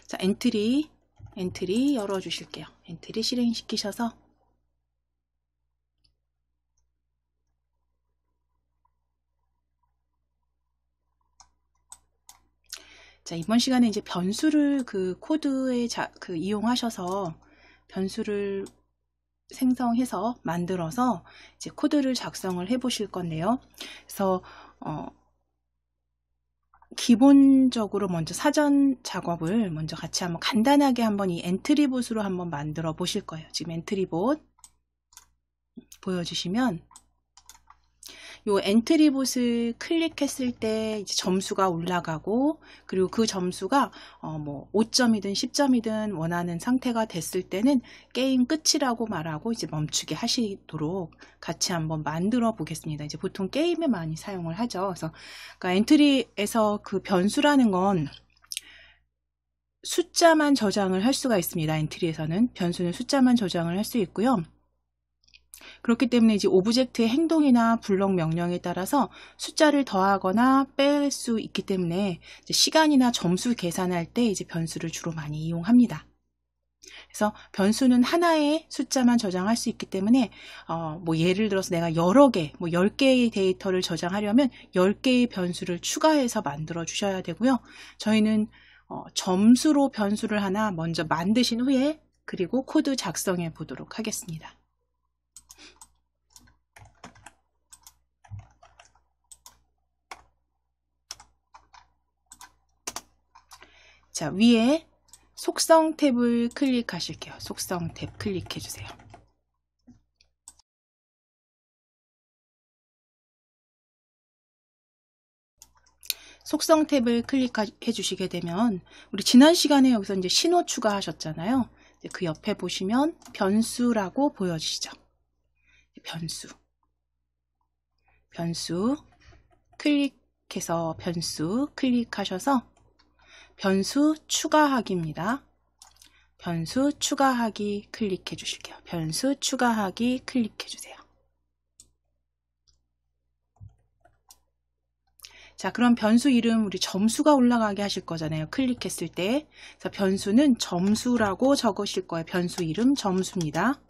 자, 엔트리 열어주실게요. 엔트리 실행시키셔서 자, 이번 시간에 이제 변수를 그 코드에 이용하셔서 변수를 생성해서 만들어서 이제 코드를 작성을 해 보실 건데요. 그래서 기본적으로 먼저 사전 작업을 먼저 같이 한번 간단하게 한번 이 엔트리봇으로 한번 만들어 보실 거예요. 지금 엔트리봇 보여주시면 요 엔트리봇을 클릭했을 때 이제 점수가 올라가고, 그리고 그 점수가 뭐 5점이든 10점이든 원하는 상태가 됐을 때는 게임 끝이라고 말하고 이제 멈추게 하시도록 같이 한번 만들어 보겠습니다. 이제 보통 게임에 많이 사용을 하죠. 그래서 그러니까 엔트리에서 그 변수라는 건 숫자만 저장을 할 수가 있습니다. 엔트리에서는 변수는 숫자만 저장을 할 수 있고요. 그렇기 때문에 이제 오브젝트의 행동이나 블록 명령에 따라서 숫자를 더하거나 뺄 수 있기 때문에 이제 시간이나 점수 계산할 때 이제 변수를 주로 많이 이용합니다. 그래서 변수는 하나의 숫자만 저장할 수 있기 때문에 뭐 예를 들어서 내가 여러 개, 뭐 10개의 데이터를 저장하려면 10개의 변수를 추가해서 만들어 주셔야 되고요. 저희는 점수로 변수를 하나 먼저 만드신 후에 그리고 코드 작성해 보도록 하겠습니다. 자, 위에 속성 탭을 클릭하실게요. 속성 탭 클릭해 주세요. 속성 탭을 클릭해 주시게 되면 우리 지난 시간에 여기서 이제 신호 추가하셨잖아요. 그 옆에 보시면 변수라고 보여지시죠. 변수 클릭해서 변수 클릭하셔서 변수 추가하기입니다. 변수 추가하기 클릭해 주실게요. 변수 추가하기 클릭해 주세요. 자, 그럼 변수 이름 우리 점수가 올라가게 하실 거잖아요. 클릭했을 때. 그래서 변수는 점수라고 적으실 거예요. 변수 이름 점수입니다.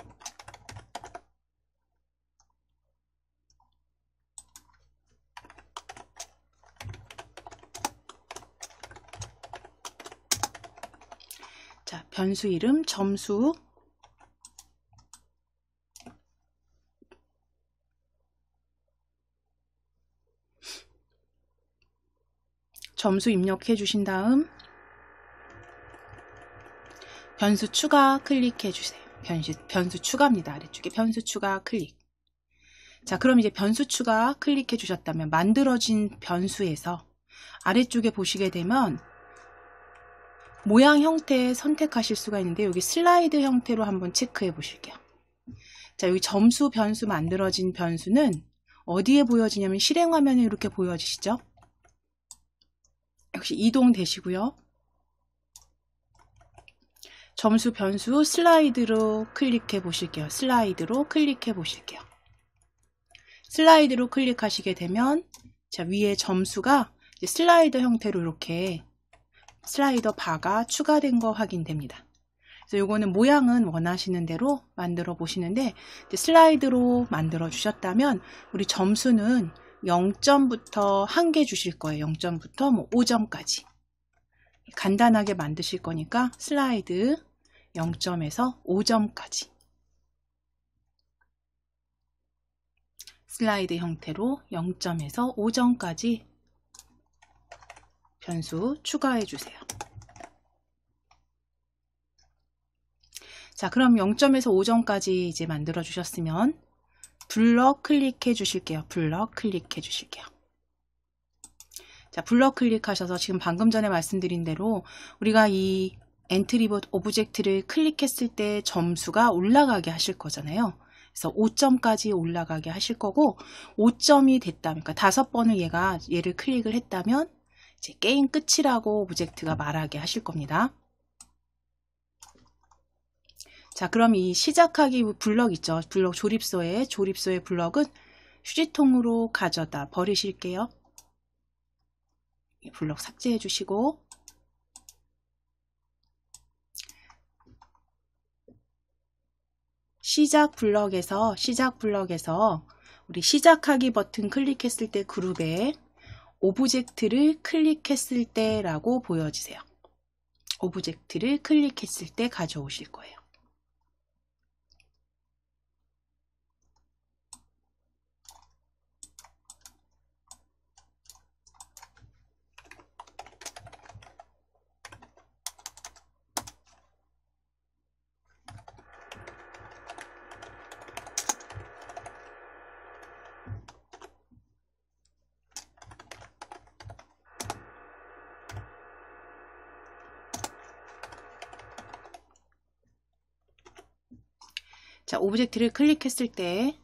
자, 변수 이름 점수. 점수 입력해 주신 다음 변수 추가 클릭해 주세요. 변수 추가입니다. 아래쪽에 변수 추가 클릭. 자, 그럼 이제 변수 추가 클릭해 주셨다면 만들어진 변수에서 아래쪽에 보시게 되면 모양 형태 선택하실 수가 있는데 여기 슬라이드 형태로 한번 체크해 보실게요. 자, 여기 점수 변수 만들어진 변수는 어디에 보여지냐면 실행 화면에 이렇게 보여지시죠? 역시 이동되시고요. 점수 변수 슬라이드로 클릭해 보실게요. 슬라이드로 클릭해 보실게요. 슬라이드로 클릭하시게 되면 자, 위에 점수가 이제 슬라이더 형태로 이렇게 슬라이더 바가 추가된 거 확인됩니다. 그래서 요거는 모양은 원하시는 대로 만들어 보시는데 슬라이드로 만들어 주셨다면 우리 점수는 0점부터 1개 주실 거예요. 0점부터 뭐 5점까지 간단하게 만드실 거니까 슬라이드 0점에서 5점까지 슬라이드 형태로 0점에서 5점까지 변수 추가해 주세요. 자, 그럼 0점에서 5점까지 이제 만들어 주셨으면 블럭 클릭해 주실게요. 블럭 클릭해 주실게요. 자, 블럭 클릭하셔서 지금 방금 전에 말씀드린 대로 우리가 이 엔트리봇 오브젝트를 클릭했을 때 점수가 올라가게 하실 거잖아요. 그래서 5점까지 올라가게 하실 거고 5점이 됐다면, 그러니까 5번을 얘를 클릭을 했다면 이제 게임 끝이라고 오브젝트가 말하게 하실 겁니다. 자, 그럼 이 시작하기 블럭 있죠. 블럭 조립소의 블럭은 휴지통으로 가져다 버리실게요. 블럭 삭제해 주시고 시작 블럭에서 우리 시작하기 버튼 클릭했을 때 그룹에 오브젝트를 클릭했을 때라고 보여지세요. 오브젝트를 클릭했을 때 가져오실 거예요. 자, 오브젝트를 클릭했을 때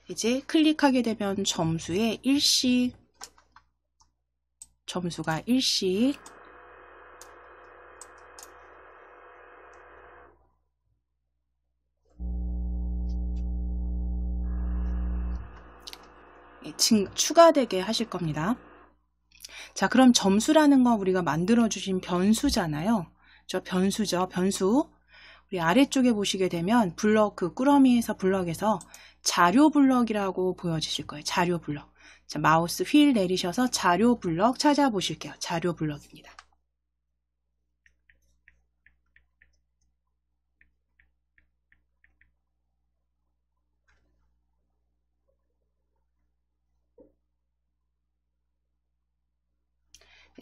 이제 클릭하게 되면 점수에 일씩 점수가 일씩 추가되게 하실 겁니다. 자, 그럼 점수라는 건 우리가 만들어주신 변수잖아요. 저 변수죠. 변수. 우리 아래쪽에 보시게 되면 블럭, 꾸러미에서 블럭에서 자료 블럭이라고 보여지실 거예요. 자료 블럭. 자, 마우스 휠 내리셔서 자료 블럭 찾아보실게요. 자료 블럭입니다.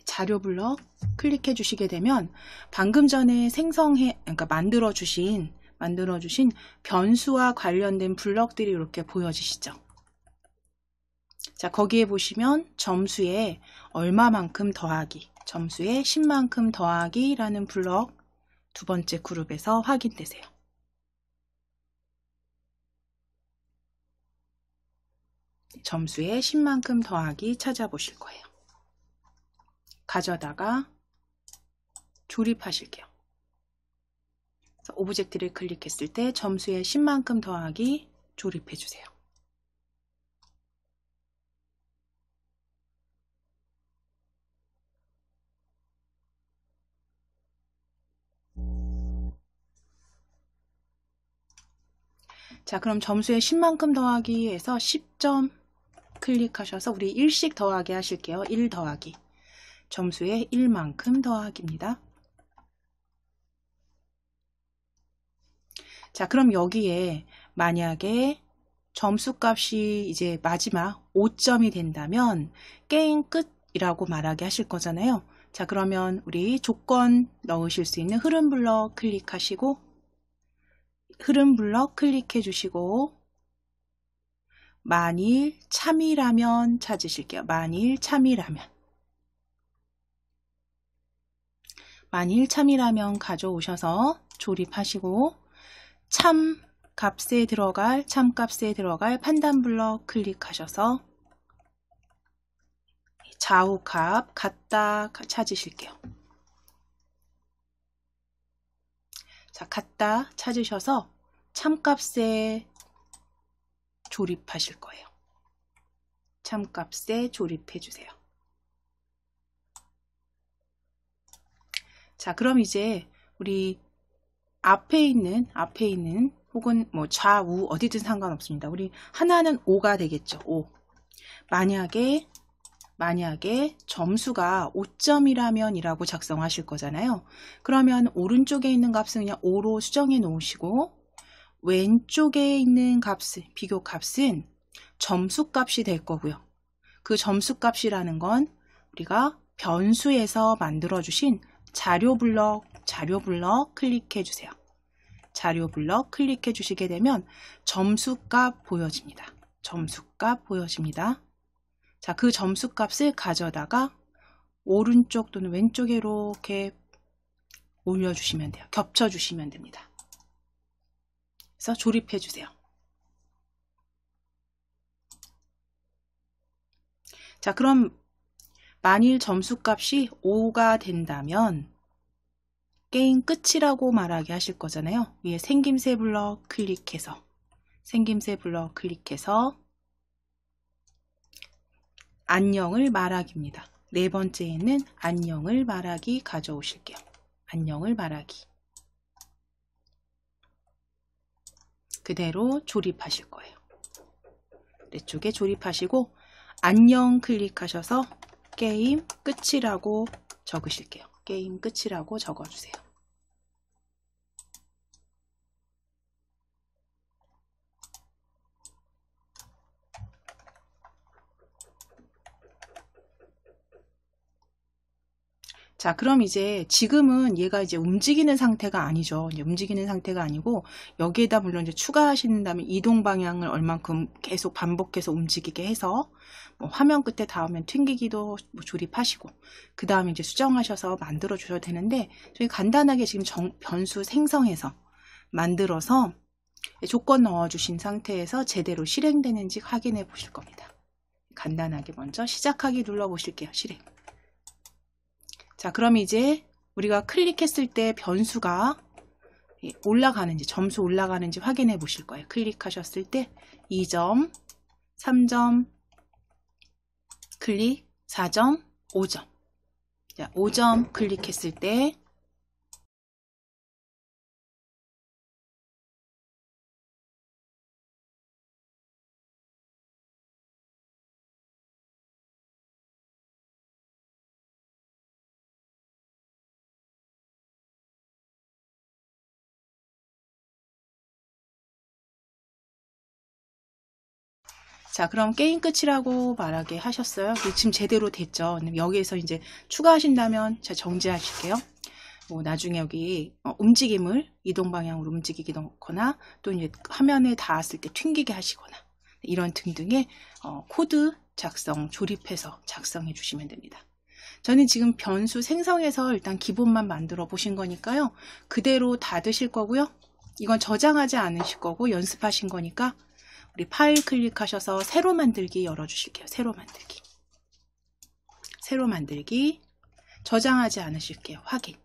자료 블럭 클릭해 주시게 되면 방금 전에 그러니까 만들어 주신 변수와 관련된 블럭들이 이렇게 보여지시죠. 자, 거기에 보시면 점수에 얼마만큼 더하기, 점수에 10만큼 더하기라는 블럭 두 번째 그룹에서 확인되세요. 점수에 10만큼 더하기 찾아보실 거예요. 가져다가 조립하실게요. 오브젝트를 클릭했을 때 점수에 10만큼 더하기 조립해 주세요. 자, 그럼 점수에 10만큼 더하기에서 10점 클릭하셔서 우리 1씩 더하기 하실게요. 1 더하기. 점수에 1만큼 더하기입니다. 자, 그럼 여기에 만약에 점수값이 이제 마지막 5점이 된다면 게임 끝이라고 말하게 하실 거잖아요. 자, 그러면 우리 조건 넣으실 수 있는 흐름 블럭 클릭하시고 흐름 블럭 클릭해 주시고 만일 참이라면 찾으실게요. 만일 참이라면. 만일 참이라면 가져오셔서 조립하시고 참값에 들어갈 판단 블럭 클릭하셔서 좌우값 같다 찾으실게요. 자, 같다 찾으셔서 참값에 조립하실 거예요. 참값에 조립해 주세요. 자, 그럼 이제 우리 앞에 있는 혹은 뭐 좌우 어디든 상관없습니다. 우리 하나는 5가 되겠죠. 5. 만약에 점수가 5점이라면 이라고 작성하실 거잖아요. 그러면 오른쪽에 있는 값은 그냥 5로 수정해 놓으시고 왼쪽에 있는 비교 값은 점수 값이 될 거고요. 그 점수 값이라는 건 우리가 변수에서 만들어 주신 자료 블럭 클릭해 주세요. 자료 블럭 클릭해 주시게 되면 점수값 보여집니다. 점수값 보여집니다. 자, 그 점수값을 가져다가 오른쪽 또는 왼쪽에 이렇게 올려주시면 돼요. 겹쳐주시면 됩니다. 그래서 조립해 주세요. 자, 그럼 만일 점수값이 5가 된다면 게임 끝이라고 말하게 하실 거잖아요. 위에 생김새 블럭 클릭해서 안녕을 말하기입니다. 네 번째에는 안녕을 말하기 가져오실게요. 안녕을 말하기. 그대로 조립하실 거예요. 아래쪽에 조립하시고 안녕 클릭하셔서 게임 끝이라고 적으실게요. 게임 끝이라고 적어주세요. 자, 그럼 이제 지금은 얘가 이제 움직이는 상태가 아니죠. 이제 움직이는 상태가 아니고 여기에다 물론 이제 추가하신다면 이동 방향을 얼만큼 계속 반복해서 움직이게 해서 뭐 화면 끝에 닿으면 튕기기도 뭐 조립하시고 그 다음에 이제 수정하셔서 만들어 주셔도 되는데 저희 간단하게 지금 변수 생성해서 만들어서 조건 넣어 주신 상태에서 제대로 실행되는지 확인해 보실 겁니다. 간단하게 먼저 시작하기 눌러 보실게요. 실행. 자, 그럼 이제 우리가 클릭했을 때 변수가 올라가는지, 점수 올라가는지 확인해 보실 거예요. 클릭하셨을 때 2점, 3점, 클릭, 4점, 5점. 자, 5점 클릭했을 때 자, 그럼 게임 끝이라고 말하게 하셨어요. 지금 제대로 됐죠. 여기에서 이제 추가하신다면 제가 정지하실게요. 뭐 나중에 여기 움직임을 이동 방향으로 움직이게 넣거나 또 이제 화면에 닿았을 때 튕기게 하시거나 이런 등등의 코드 작성, 조립해서 작성해 주시면 됩니다. 저는 지금 변수 생성해서 일단 기본만 만들어 보신 거니까요. 그대로 닫으실 거고요. 이건 저장하지 않으실 거고 연습하신 거니까 우리 파일 클릭하셔서 새로 만들기 열어주실게요. 새로 만들기. 새로 만들기. 저장하지 않으실게요. 확인.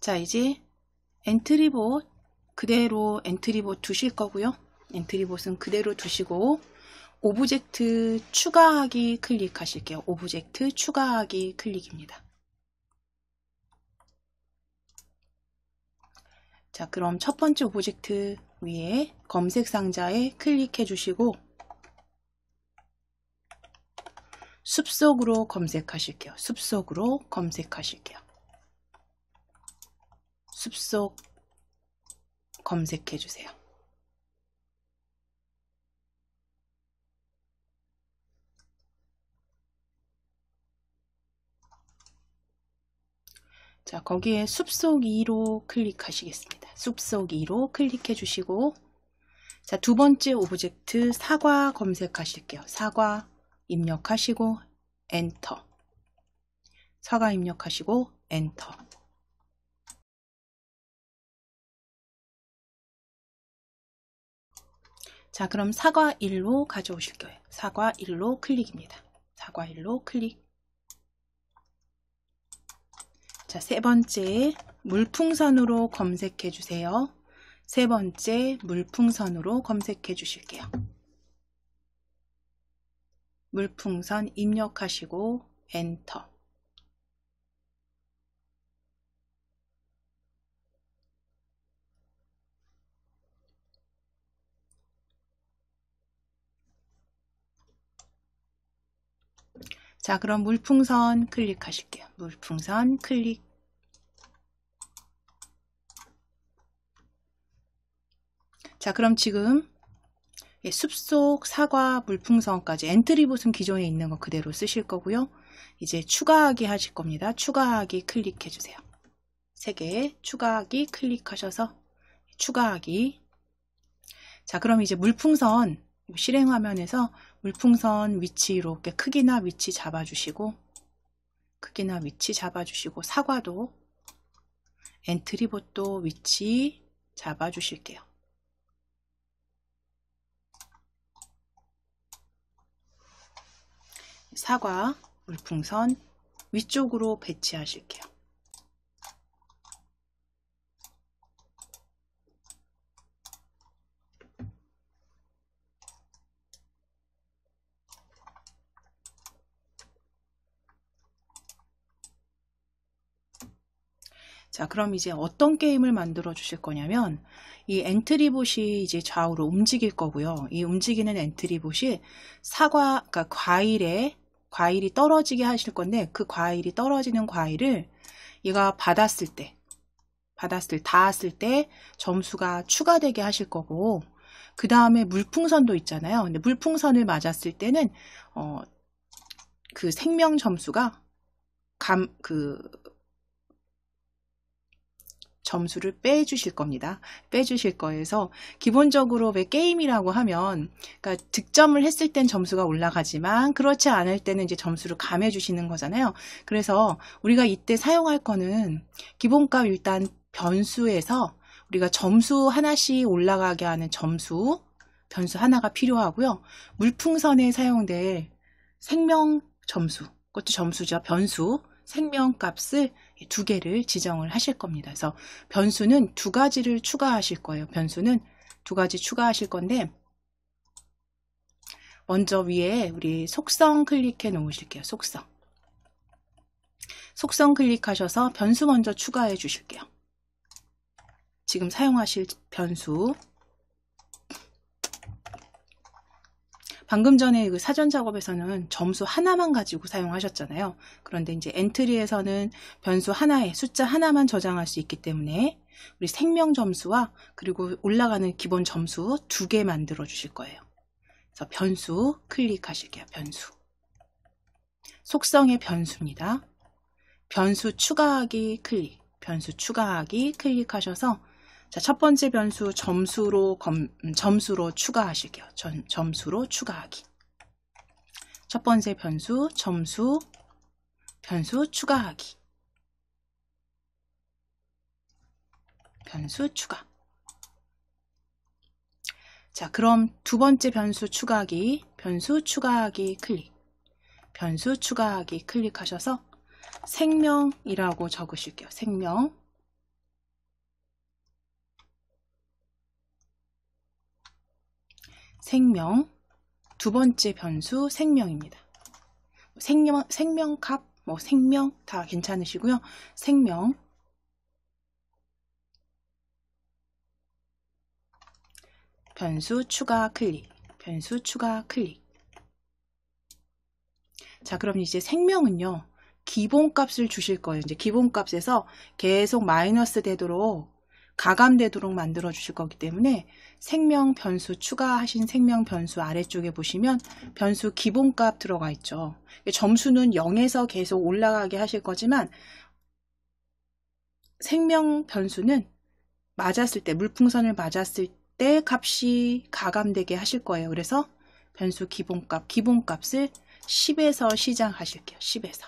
자, 이제 엔트리봇 그대로 엔트리봇 두실 거고요. 엔트리봇은 그대로 두시고 오브젝트 추가하기 클릭하실게요. 오브젝트 추가하기 클릭입니다. 자, 그럼 첫 번째 오브젝트 위에 검색 상자에 클릭해 주시고 숲속으로 검색하실게요. 숲속으로 검색하실게요. 숲속 검색해 주세요. 자, 거기에 숲속 2로 클릭하시겠습니다. 숲속 2로 클릭해 주시고 자, 두 번째 오브젝트 사과 검색하실게요. 사과 입력하시고 엔터. 사과 입력하시고 엔터. 자, 그럼 사과 1로 가져오실 거예요. 사과 1로 클릭입니다. 사과 1로 클릭. 자, 세 번째 물풍선으로 검색해 주세요. 세 번째 물풍선으로 검색해 주실게요. 물풍선 입력하시고 엔터. 자, 그럼 물풍선 클릭하실게요. 물풍선 클릭. 자, 그럼 지금 숲속 사과 물풍선까지 엔트리봇은 기존에 있는 거 그대로 쓰실 거고요. 이제 추가하기 하실 겁니다. 추가하기 클릭해 주세요. 3개 추가하기 클릭하셔서 추가하기. 자, 그럼 이제 물풍선 실행 화면에서 물풍선 위치 이렇게 크기나 위치 잡아주시고 사과도 엔트리봇도 위치 잡아 주실게요. 사과 물풍선 위쪽으로 배치하실게요. 자, 그럼 이제 어떤 게임을 만들어 주실 거냐면, 이 엔트리봇이 이제 좌우로 움직일 거고요. 이 움직이는 엔트리봇이 그러니까 과일이 떨어지게 하실 건데, 그 과일이 떨어지는 과일을 얘가 닿았을 때 점수가 추가되게 하실 거고, 그 다음에 물풍선도 있잖아요. 근데 물풍선을 맞았을 때는, 그 생명 점수가 점수를 빼주실 겁니다. 빼주실 거여서 기본적으로 왜 게임이라고 하면 그러니까 득점을 했을 땐 점수가 올라가지만 그렇지 않을 때는 이제 점수를 감해 주시는 거잖아요. 그래서 우리가 이때 사용할 거는 기본값 일단 변수에서 우리가 점수 하나씩 올라가게 하는 변수 하나가 필요하고요. 물풍선에 사용될 생명 점수, 그것도 점수죠. 변수, 생명값을 2개를 지정을 하실 겁니다. 그래서 변수는 2가지를 추가하실 거예요. 변수는 2가지 추가하실 건데, 먼저 위에 우리 속성 클릭해 놓으실게요. 속성 클릭하셔서 변수 먼저 추가해 주실게요. 지금 사용하실 변수, 방금 전에 그 사전 작업에서는 점수 하나만 가지고 사용하셨잖아요. 그런데 이제 엔트리에서는 변수 하나에 숫자 하나만 저장할 수 있기 때문에 우리 생명 점수와 그리고 올라가는 기본 점수 2개 만들어 주실 거예요. 그래서 변수 클릭하실게요. 변수. 속성의 변수입니다. 변수 추가하기 클릭. 변수 추가하기 클릭하셔서 자, 첫 번째 변수 점수로 추가하실게요. 점수로 추가하기. 첫 번째 변수 변수 추가하기. 변수 추가. 자, 그럼 두 번째 변수 추가하기 클릭. 변수 추가하기 클릭하셔서 생명이라고 적으실게요. 생명, 두 번째 변수 생명입니다. 생명값, 생명 다 괜찮으시고요. 생명, 변수 추가 클릭. 자, 그럼 이제 생명은요, 기본값을 주실 거예요. 이제 기본값에서 계속 마이너스 되도록 가감되도록 만들어 주실 거기 때문에 생명 변수 추가하신 생명 변수 아래쪽에 보시면 변수 기본값 들어가 있죠. 점수는 0에서 계속 올라가게 하실 거지만 생명 변수는 물풍선을 맞았을 때 값이 가감되게 하실 거예요. 그래서 변수 기본값을 10에서 시작하실게요. 10에서.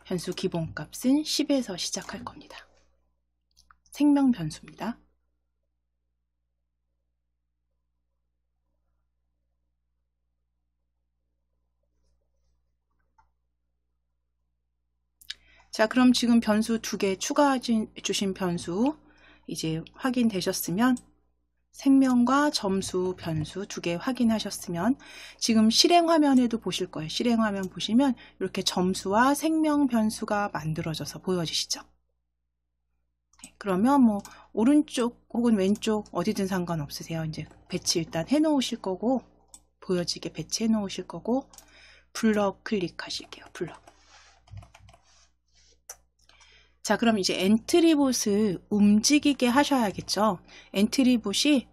변수 기본값은 10에서 시작할 겁니다. 생명 변수입니다. 자, 그럼 지금 변수 2개 추가해 주신 변수 이제 확인되셨으면 생명과 점수 변수 2개 확인하셨으면 지금 실행 화면에도 보실 거예요. 실행 화면 보시면 이렇게 점수와 생명 변수가 만들어져서 보여지시죠? 그러면 오른쪽 혹은 왼쪽 어디든 상관없으세요. 이제 배치 일단 해 놓으실 거고 보여지게 배치해 놓으실 거고 블럭 클릭하실게요. 블럭. 자, 그럼 이제 엔트리봇을 움직이게 하셔야겠죠. 엔트리봇이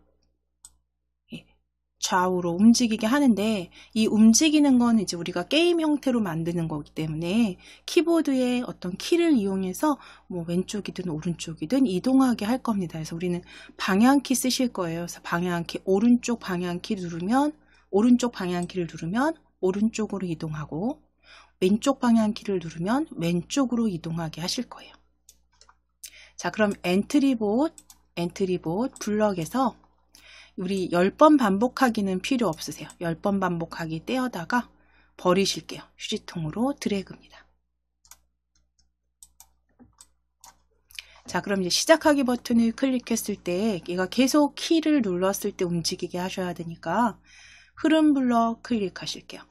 좌우로 움직이게 하는데 이 움직이는 건 이제 우리가 게임 형태로 만드는 거기 때문에 키보드의 어떤 키를 이용해서 왼쪽이든 오른쪽이든 이동하게 할 겁니다. 그래서 우리는 방향키 쓰실 거예요. 그래서 방향키 오른쪽 방향키를 누르면 오른쪽으로 이동하고 왼쪽 방향키를 누르면 왼쪽으로 이동하게 하실 거예요. 자, 그럼 엔트리봇 블럭에서 우리 10번 반복하기는 필요 없으세요. 10번 반복하기 떼어다가 버리실게요. 휴지통으로 드래그입니다. 자, 그럼 이제 시작하기 버튼을 클릭했을 때 얘가 계속 키를 눌렀을 때 움직이게 하셔야 되니까 흐름 블럭 클릭하실게요.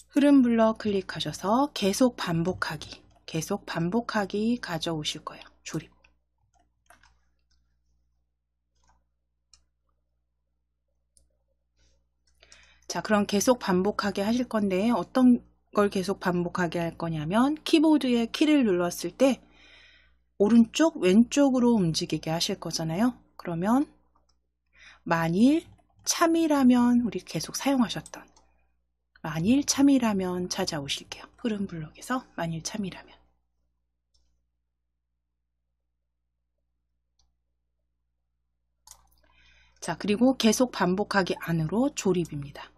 흐름 블럭 클릭하셔서 계속 반복하기 가져오실 거예요. 조립. 자, 그럼 계속 반복하게 하실 건데 어떤 걸 계속 반복하게 할 거냐면 키보드에 키를 눌렀을 때 오른쪽 왼쪽으로 움직이게 하실 거잖아요. 그러면 만일 참이라면 우리 계속 사용하셨던 만일 참이라면 찾아오실게요. 흐름 블럭에서 만일 참이라면. 자, 그리고 계속 반복하기 안으로 조립입니다.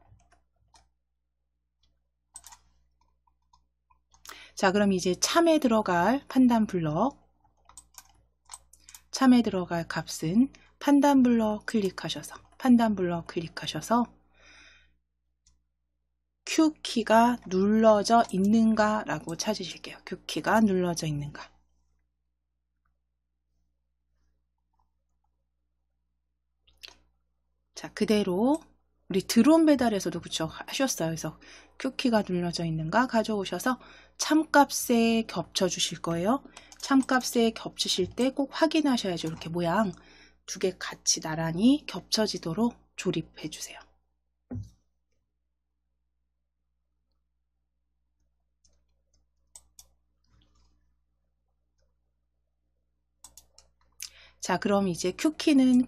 자, 그럼 이제 참에 들어갈 판단 블럭, 참에 들어갈 값은 판단 블럭 클릭하셔서 Q키가 눌러져 있는가 라고 찾으실게요. Q키가 눌러져 있는가. 자, 그대로 우리 드론 배달에서도 그쵸 하셨어요. 그래서 Q키가 눌러져 있는가 가져오셔서 참값에 겹쳐 주실 거예요. 참값에 겹치실 때 꼭 확인하셔야죠. 이렇게 모양 두 개 같이 나란히 겹쳐지도록 조립해 주세요. 자, 그럼 이제 Q키는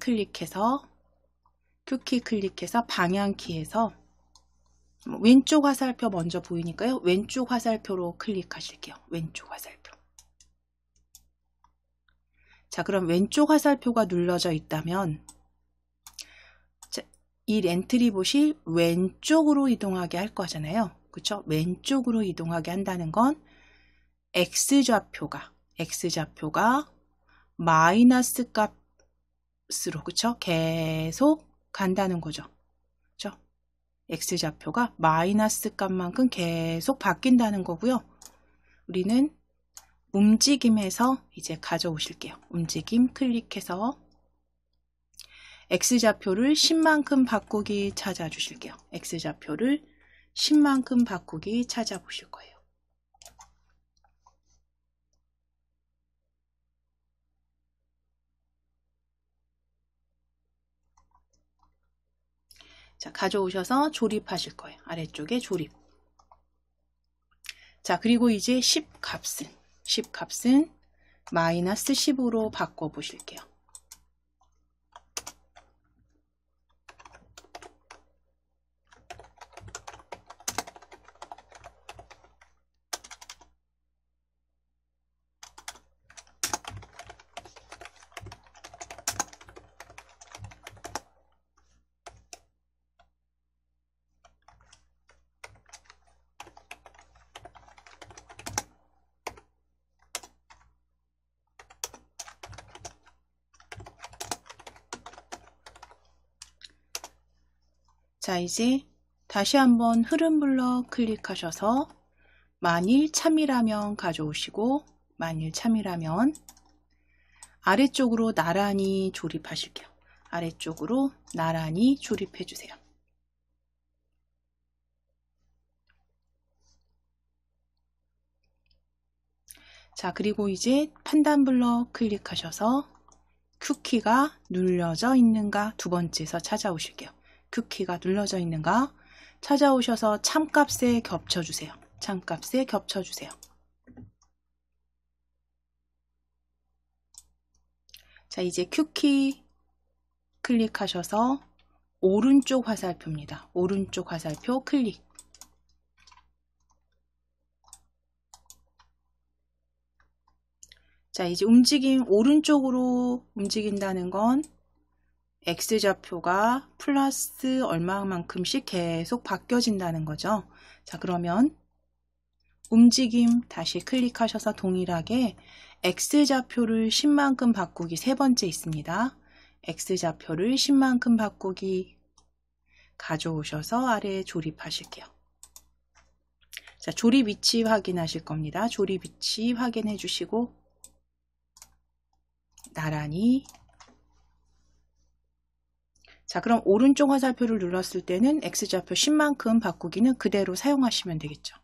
Q키 클릭해서 방향키에서 왼쪽 화살표 먼저 보이니까요. 왼쪽 화살표로 클릭하실게요. 왼쪽 화살표. 자, 그럼 왼쪽 화살표가 눌러져 있다면 이 엔트리봇이 왼쪽으로 이동하게 할 거잖아요. 그쵸? 왼쪽으로 이동하게 한다는 건 X좌표가 마이너스 값으로 그쵸? 계속 간다는 거죠. 그쵸? X좌표가 마이너스 값만큼 계속 바뀐다는 거고요. 우리는 움직임에서 이제 가져오실게요. 움직임 클릭해서 X좌표를 10만큼 바꾸기 찾아주실게요. X좌표를 10만큼 바꾸기 찾아보실 거예요. 자, 가져오셔서 조립하실 거예요. 아래쪽에 조립. 자, 그리고 이제 10 값은 마이너스 10으로 바꿔보실게요. 자, 이제 다시 한번 흐름 블럭 클릭하셔서 만일 참이라면 가져오시고 만일 참이라면 아래쪽으로 나란히 조립하실게요. 아래쪽으로 나란히 조립해 주세요. 자, 그리고 이제 판단 블럭 클릭하셔서 Q키가 눌려져 있는가 두 번째에서 찾아오실게요. Q키가 눌러져 있는가 찾아오셔서 참값에 겹쳐주세요. 참값에 겹쳐주세요. 자, 이제 Q키 클릭하셔서 오른쪽 화살표입니다. 오른쪽 화살표 클릭. 자, 이제 움직임 오른쪽으로 움직인다는 건 X좌표가 플러스 얼마만큼씩 계속 바뀌어진다는 거죠. 자, 그러면 움직임 다시 클릭하셔서 동일하게 X좌표를 10만큼 바꾸기 세 번째 있습니다. X좌표를 10만큼 바꾸기 가져오셔서 아래에 조립하실게요. 자, 조립 위치 확인하실 겁니다. 조립 위치 확인해 주시고 나란히. 자, 그럼 오른쪽 화살표를 눌렀을 때는 X좌표 10만큼 바꾸기는 그대로 사용하시면 되겠죠.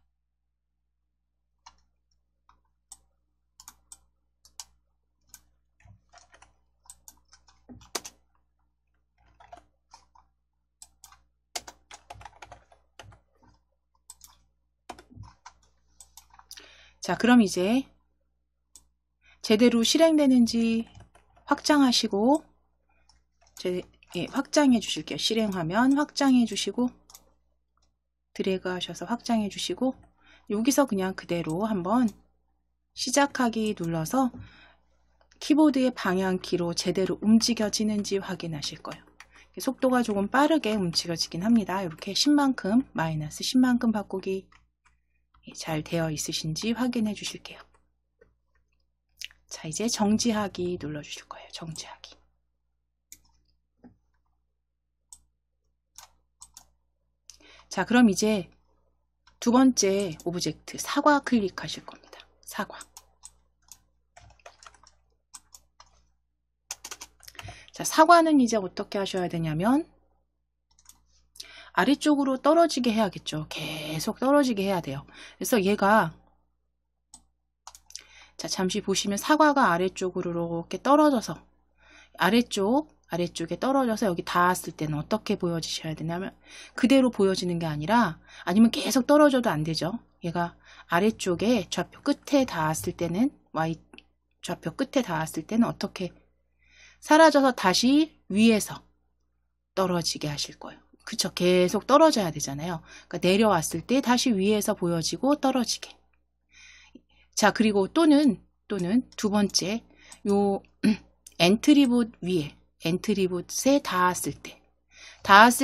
자, 그럼 이제 제대로 실행되는지 확장하시고 확장해 주실게요. 실행화면 확장해 주시고 드래그 하셔서 확장해 주시고 여기서 그냥 그대로 한번 시작하기 눌러서 키보드의 방향키로 제대로 움직여지는지 확인하실 거예요. 속도가 조금 빠르게 움직여지긴 합니다. 이렇게 10만큼 마이너스 10만큼 바꾸기 잘 되어 있으신지 확인해 주실게요. 자, 이제 정지하기 눌러 주실 거예요. 정지하기. 자, 그럼 이제 두 번째 오브젝트 사과 클릭하실 겁니다. 사과. 자, 사과는 이제 어떻게 하셔야 되냐면 아래쪽으로 떨어지게 해야겠죠. 계속 떨어지게 해야 돼요. 그래서 얘가 자, 잠시 보시면 사과가 아래쪽으로 이렇게 떨어져서 아래쪽에 떨어져서 여기 닿았을 때는 어떻게 보여지셔야 되냐면 그대로 보여지는 게 아니라 아니면 계속 떨어져도 안 되죠. 얘가 아래쪽에 좌표 끝에 닿았을 때는 좌표 끝에 닿았을 때는 어떻게 사라져서 다시 위에서 떨어지게 하실 거예요. 그쵸? 계속 떨어져야 되잖아요. 그러니까 내려왔을 때 다시 위에서 보여지고 떨어지게. 자, 그리고 또는 두 번째 요 엔트리봇 위에 엔트리봇에 닿았을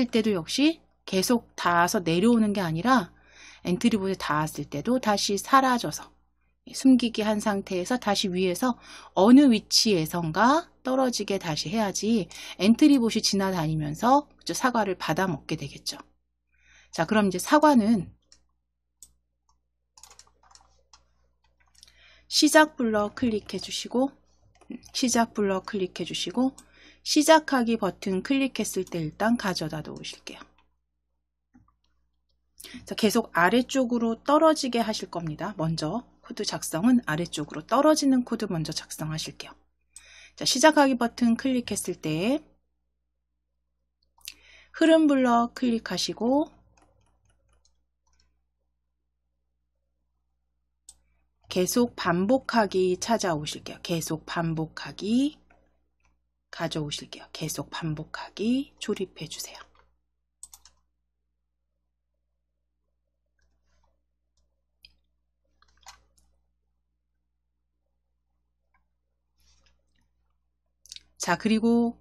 때도 역시 계속 닿아서 내려오는 게 아니라 엔트리봇에 닿았을 때도 다시 사라져서 숨기기 한 상태에서 다시 위에서 어느 위치에선가 떨어지게 다시 해야지 엔트리봇이 지나다니면서 사과를 받아 먹게 되겠죠. 자, 그럼 이제 사과는 시작 블럭 클릭해 주시고 시작하기 버튼 클릭했을 때 일단 가져다 놓으실게요. 자, 계속 아래쪽으로 떨어지게 하실 겁니다. 먼저 코드 작성은 아래쪽으로 떨어지는 코드 먼저 작성하실게요. 자, 시작하기 버튼 클릭했을 때 흐름 블럭 클릭하시고 계속 반복하기 찾아오실게요. 계속 반복하기 가져오실게요. 계속 반복하기 조립해 주세요. 자, 그리고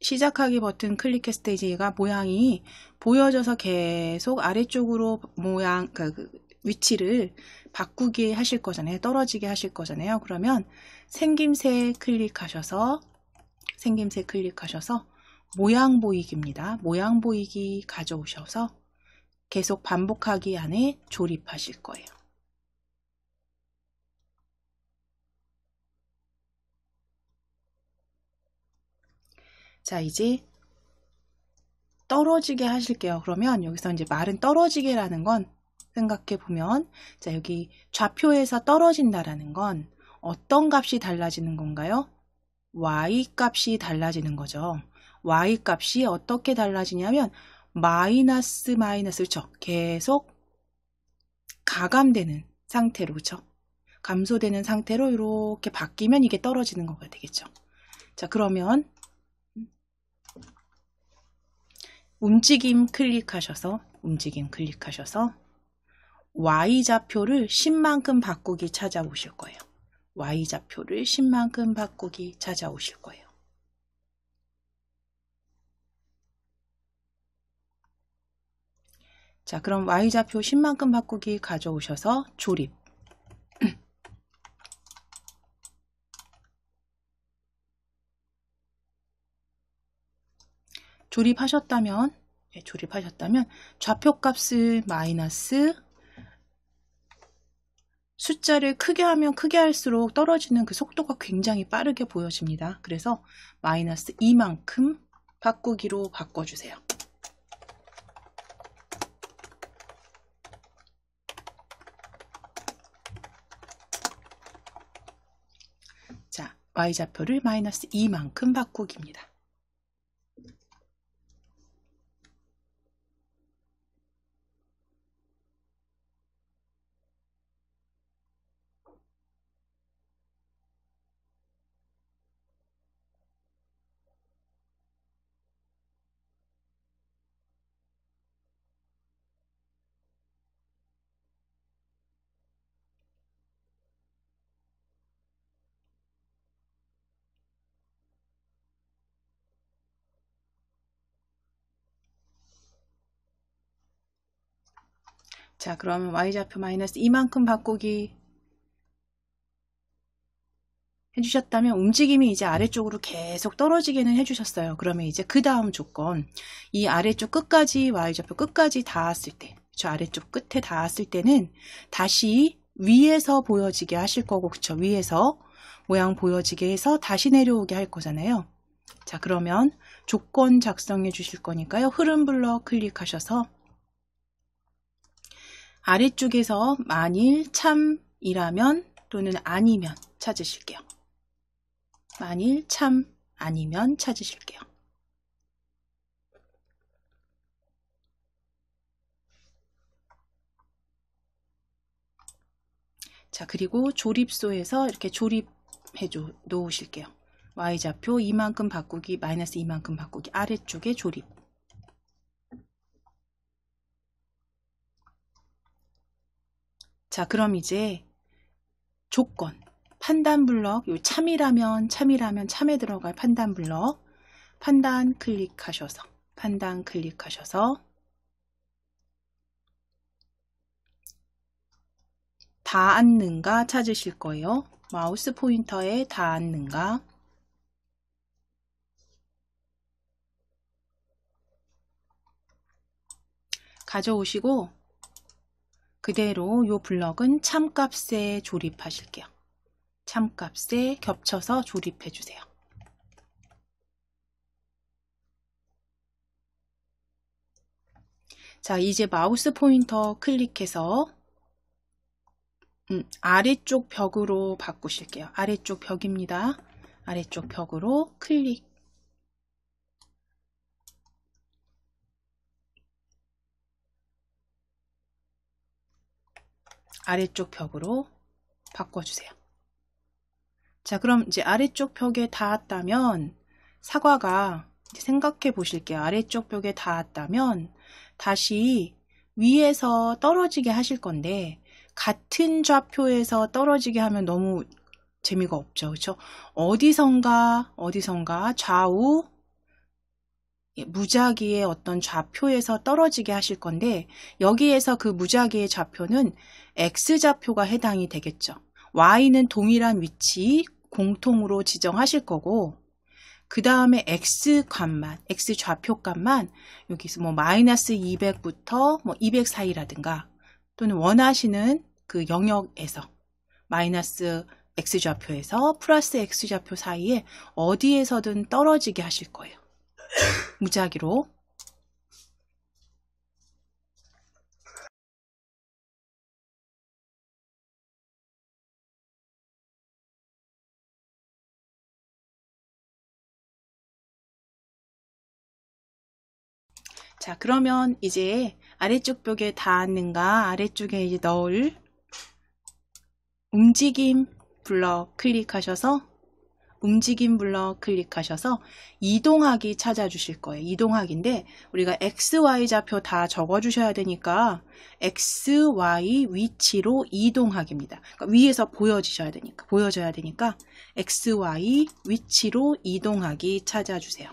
시작하기 버튼 클릭했을 때 이제 얘가 모양이 보여져서 계속 아래쪽으로 위치를 바꾸게 하실 거잖아요. 떨어지게 하실 거잖아요. 그러면 생김새 클릭하셔서 모양 보이기입니다. 모양 보이기 가져오셔서 계속 반복하기 안에 조립하실 거예요. 자, 이제 떨어지게 하실게요. 그러면 여기서 이제 말은 떨어지게라는 건 생각해 보면 자, 여기 좌표에서 떨어진다라는 건 어떤 값이 달라지는 건가요? y 값이 달라지는 거죠. y 값이 어떻게 달라지냐면 마이너스 그렇죠? 계속 가감되는 상태로 그렇죠? 감소되는 상태로 이렇게 바뀌면 이게 떨어지는 거가 되겠죠. 자, 그러면 움직임 클릭하셔서 Y좌표를 10만큼 바꾸기 찾아오실 거예요. Y좌표를 10만큼 바꾸기 찾아오실 거예요. 자, 그럼 Y좌표 10만큼 바꾸기 가져오셔서 조립. 조립하셨다면 좌표값을 마이너스, 숫자를 크게 하면 크게 할수록 떨어지는 그 속도가 굉장히 빠르게 보여집니다. 그래서 마이너스 2만큼 바꾸기로 바꿔주세요. 자, Y좌표를 마이너스 2만큼 바꾸기입니다. 자, 그러면 Y좌표 마이너스 2만큼 바꾸기 해주셨다면 움직임이 이제 아래쪽으로 계속 떨어지게는 해주셨어요. 그러면 이제 그 다음 조건, 이 아래쪽 끝까지 Y좌표 끝까지 닿았을 때, 저 아래쪽 끝에 닿았을 때는 다시 위에서 보여지게 하실 거고, 그쵸? 위에서 모양 보여지게 해서 다시 내려오게 할 거잖아요. 자, 그러면 조건 작성해 주실 거니까요. 흐름 블럭 클릭하셔서 아래쪽에서 만일 참이라면 또는 아니면 찾으실게요. 만일 참 아니면 찾으실게요. 자, 그리고 조립소에서 이렇게 조립해 놓으실게요. Y좌표 2만큼 바꾸기, 마이너스 2만큼 바꾸기, 아래쪽에 조립. 자, 그럼 이제 조건, 판단 블럭, 요 참이라면 참에 들어갈 판단 블럭, 판단 클릭하셔서 닿았는가 찾으실 거예요. 마우스 포인터에 닿았는가. 가져오시고 그대로 요 블럭은 참값에 조립하실게요. 참값에 겹쳐서 조립해 주세요. 자, 이제 마우스 포인터 클릭해서 아래쪽 벽으로 바꾸실게요. 아래쪽 벽입니다. 아래쪽 벽으로 클릭. 아래쪽 벽으로 바꿔주세요. 자, 그럼 이제 아래쪽 벽에 닿았다면 사과가 생각해 보실게요. 아래쪽 벽에 닿았다면 다시 위에서 떨어지게 하실 건데 같은 좌표에서 떨어지게 하면 너무 재미가 없죠. 그렇죠? 어디선가 좌우 무작위의 어떤 좌표에서 떨어지게 하실 건데 여기에서 그 무작위의 좌표는 X좌표가 해당이 되겠죠. Y는 동일한 위치 공통으로 지정하실 거고 그 다음에 X값만, X좌표값만 여기서 뭐 마이너스 200부터 뭐 200 사이라든가 또는 원하시는 그 영역에서 마이너스 X좌표에서 플러스 X좌표 사이에 어디에서든 떨어지게 하실 거예요. 무작위로. 자, 그러면 이제 아래쪽 벽에 닿았는가 아래쪽에 이제 넣을 움직임 블럭 클릭하셔서 이동하기 찾아주실 거예요. 이동하기인데 우리가 X, Y 좌표 다 적어주셔야 되니까 X, Y 위치로 이동하기입니다. 그러니까 위에서 보여져야 되니까 X, Y 위치로 이동하기 찾아주세요.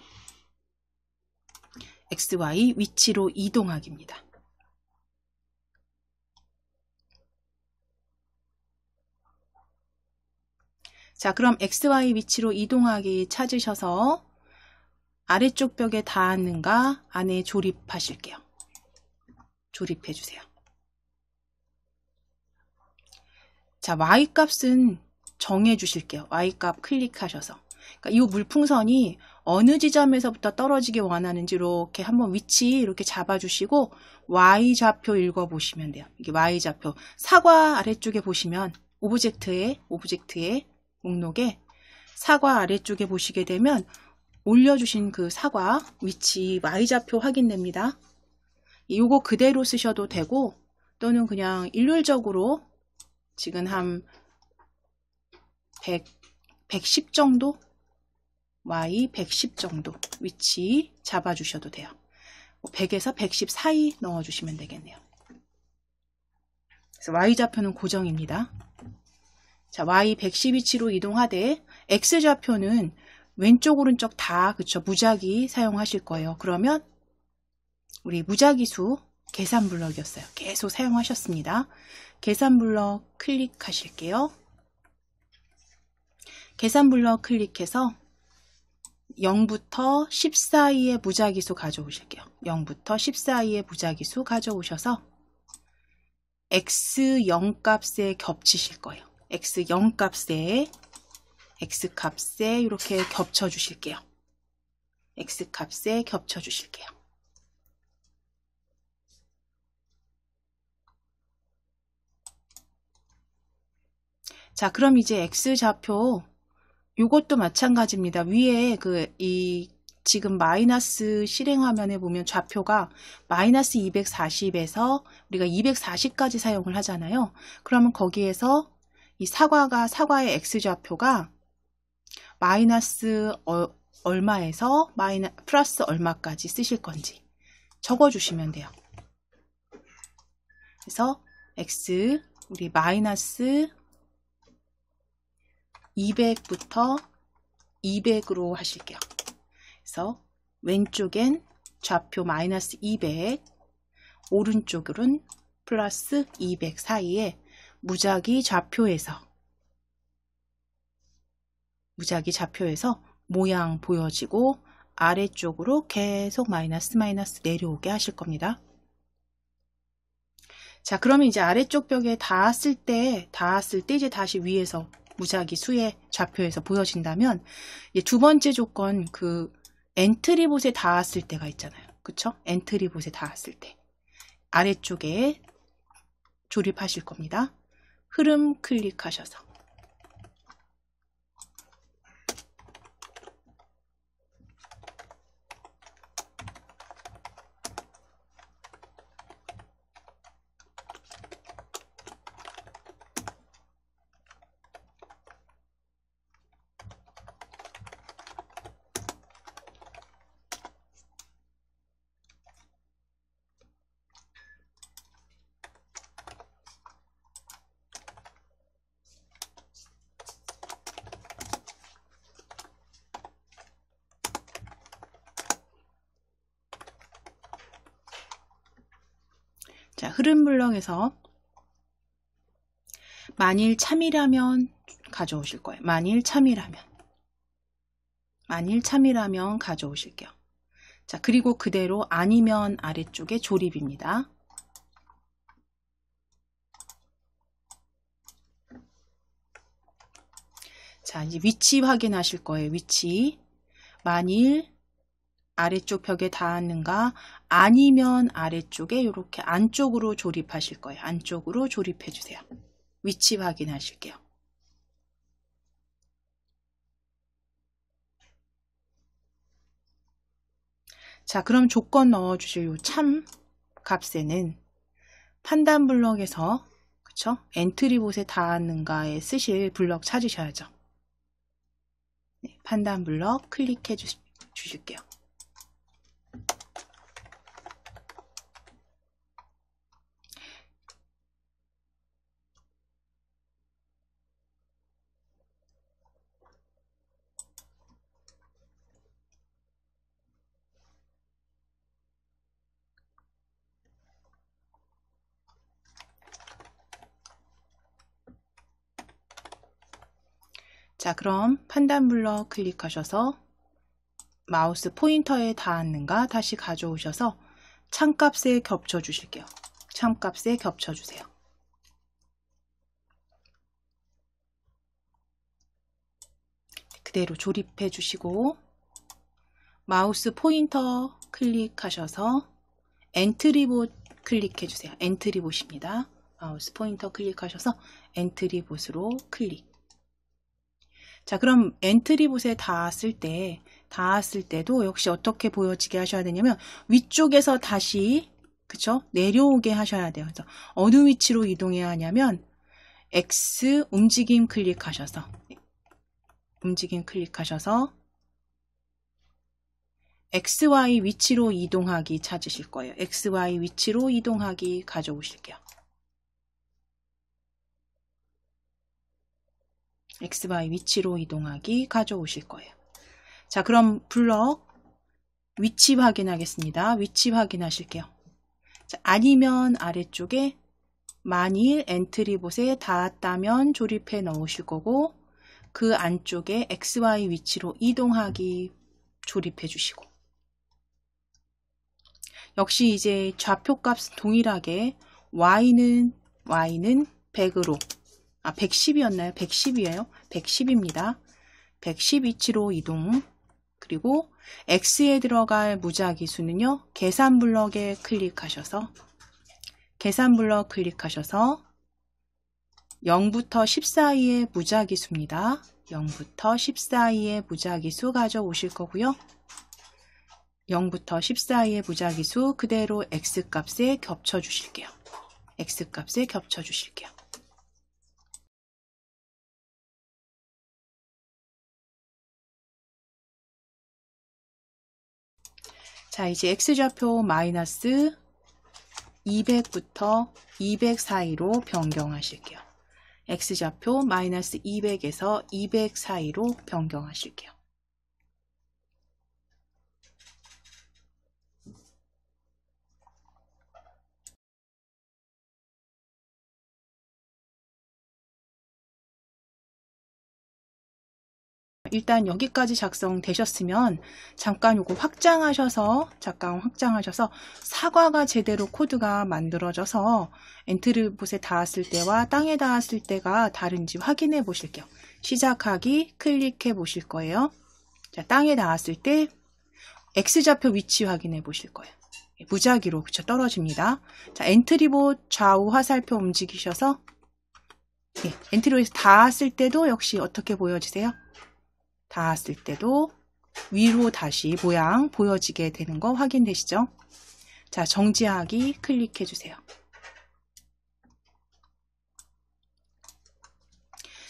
X, Y 위치로 이동하기입니다. 자, 그럼 XY 위치로 이동하기 찾으셔서 아래쪽 벽에 닿았는가 안에 조립하실게요. 조립해 주세요. 자, Y값은 정해 주실게요. Y값 클릭하셔서. 그러니까 이 물풍선이 어느 지점에서부터 떨어지기 원하는지 이렇게 한번 위치 이렇게 잡아주시고 Y좌표 읽어보시면 돼요. 이게 Y좌표. 사과 아래쪽에 보시면 오브젝트의 목록에 사과 아래쪽에 보시게 되면 올려주신 그 사과 위치 Y좌표 확인됩니다. 이거 그대로 쓰셔도 되고 또는 그냥 일률적으로 지금 한 110 정도? Y 110 정도 위치 잡아주셔도 돼요. 100에서 110 사이 넣어주시면 되겠네요. 그래서 Y좌표는 고정입니다. 자, Y 110 위치로 이동하되 X좌표는 왼쪽 오른쪽 다 그쵸 무작위 사용하실 거예요. 그러면 우리 무작위수 계산 블럭이었어요. 계속 사용하셨습니다. 계산 블럭 클릭하실게요. 계산 블럭 클릭해서 0부터 10 사이의 무작위수 가져오실게요. 0부터 10 사이의 무작위수 가져오셔서 x0 값에 겹치실 거예요. x0 값에 x값에 이렇게 겹쳐 주실게요. x값에 겹쳐 주실게요. 자, 그럼 이제 x좌표 요것도 마찬가지입니다. 위에 지금 마이너스 실행 화면에 보면 좌표가 마이너스 240에서 우리가 240까지 사용을 하잖아요. 그러면 거기에서 이 사과의 x좌표가 마이너스 얼마에서 플러스 얼마까지 쓰실 건지 적어주시면 돼요. 그래서 x 우리 마이너스 200부터 200으로 하실게요. 그래서 왼쪽엔 좌표 마이너스 200, 오른쪽은 플러스 200 사이에 무작위 좌표에서 모양 보여지고 아래쪽으로 계속 마이너스 내려오게 하실 겁니다. 자, 그러면 이제 아래쪽 벽에 닿았을 때 이제 다시 위에서 무작위 수의 좌표에서 보여진다면 이제 두 번째 조건 그 엔트리봇에 닿았을 때가 있잖아요. 그쵸? 엔트리봇에 닿았을 때 아래쪽에 조립하실 겁니다. 흐름 클릭하셔서 자, 흐름 블럭에서 만일 참이라면 가져오실 거예요. 만일 참이라면 가져오실게요. 자, 그리고 그대로 아니면 아래쪽에 조립입니다. 자, 이제 위치 확인하실 거예요. 위치. 만일 아래쪽 벽에 닿았는가 아니면 아래쪽에 이렇게 안쪽으로 조립하실 거예요. 안쪽으로 조립해 주세요. 위치 확인하실게요. 자, 그럼 조건 넣어주실 요 참 값에는 판단 블럭에서 그쵸? 엔트리봇에 닿았는가에 쓰실 블럭 찾으셔야죠. 네, 판단 블럭 클릭해 주실게요. 자, 그럼 판단 블럭 클릭하셔서 마우스 포인터에 닿았는가 다시 가져오셔서 참값에 겹쳐 주실게요. 참값에 겹쳐 주세요. 그대로 조립해 주시고 마우스 포인터 클릭하셔서 엔트리봇 클릭해 주세요. 엔트리봇입니다. 마우스 포인터 클릭하셔서 엔트리봇으로 클릭. 자, 그럼 엔트리봇에 닿았을 때도 역시 어떻게 보여지게 하셔야 되냐면 위쪽에서 다시 그쵸? 내려오게 하셔야 돼요. 그래서 어느 위치로 이동해야 하냐면 X 움직임 클릭하셔서 XY 위치로 이동하기 찾으실 거예요. XY 위치로 이동하기 가져오실게요. XY 위치로 이동하기 가져오실 거예요. 자, 그럼 블럭 위치 확인하겠습니다. 위치 확인하실게요. 자, 아니면 아래쪽에 만일 엔트리봇에 닿았다면 조립해 넣으실 거고 그 안쪽에 XY 위치로 이동하기 조립해 주시고 역시 이제 좌표값 동일하게 Y는 100으로 110이었나요? 110이에요. 110입니다. 110 위치로 이동. 그리고 X에 들어갈 무작위 수는요. 계산 블럭에 클릭하셔서 0부터 10 사이의 무작위 수입니다. 0부터 10 사이의 무작위 수 가져오실 거고요. 0부터 10 사이의 무작위 수 그대로 X값에 겹쳐 주실게요. X값에 겹쳐 주실게요. 자, 이제 X좌표 마이너스 200부터 200 사이로 변경하실게요. X좌표 마이너스 200에서 200 사이로 변경하실게요. 일단 여기까지 작성되셨으면 잠깐 요거 확장하셔서 사과가 제대로 코드가 만들어져서 엔트리봇에 닿았을 때와 땅에 닿았을 때가 다른지 확인해 보실게요. 시작하기 클릭해 보실 거예요. 자, 땅에 닿았을 때 X좌표 위치 확인해 보실 거예요. 무작위로 그쵸 떨어집니다. 자, 엔트리봇 좌우 화살표 움직이셔서 엔트리봇에 닿았을 때도 역시 어떻게 보여지세요? 닿았을 때도 위로 다시 모양 보여지게 되는 거 확인되시죠? 자, 정지하기 클릭해 주세요.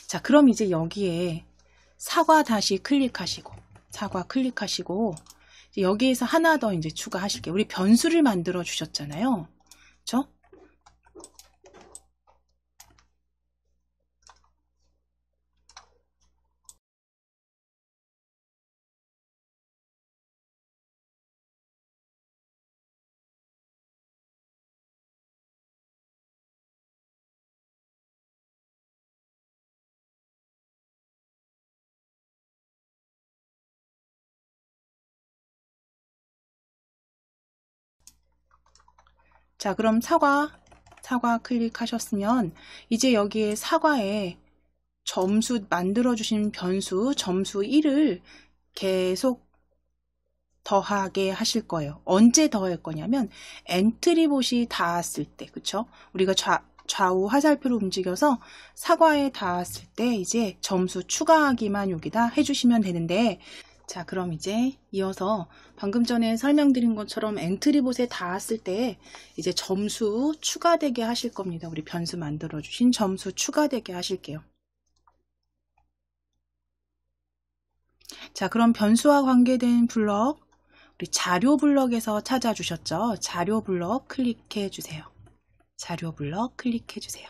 자, 그럼 이제 여기에 사과 다시 클릭하시고 여기에서 하나 더 이제 추가하실게요. 우리 변수를 만들어 주셨잖아요. 그렇죠? 자, 그럼 사과 클릭하셨으면 이제 여기에 사과에 점수 만들어주신 변수 점수 1을 계속 더하게 하실 거예요. 언제 더할 거냐면 엔트리봇이 닿았을 때, 그쵸? 우리가 좌우 화살표로 움직여서 사과에 닿았을 때 이제 점수 추가하기만 여기다 해주시면 되는데, 자, 그럼 이제 이어서 방금 전에 설명드린 것처럼 엔트리봇에 닿았을 때 이제 점수 추가되게 하실 겁니다. 우리 변수 만들어 주신 점수 추가되게 하실게요. 자, 그럼 변수와 관계된 블럭, 우리 자료 블럭에서 찾아주셨죠? 자료 블럭 클릭해 주세요. 자료 블럭 클릭해 주세요.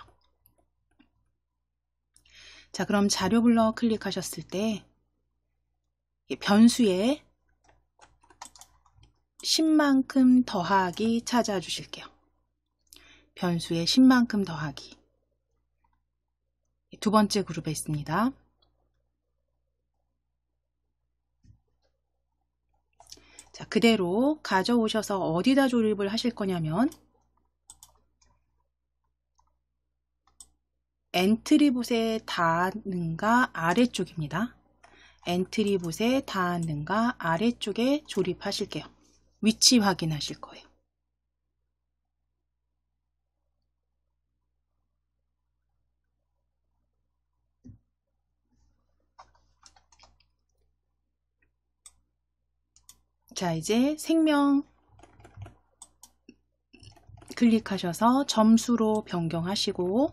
자, 그럼 자료 블럭 클릭하셨을 때 변수에 10만큼 더하기 찾아주실게요. 변수에 10만큼 더하기. 두 번째 그룹에 있습니다. 그대로 가져오셔서 어디다 조립을 하실 거냐면 엔트리봇에 닿는가 아래쪽입니다. 엔트리봇에 닿는가 아래쪽에 조립하실게요. 위치 확인하실 거예요. 자, 이제 생명 클릭하셔서 점수로 변경하시고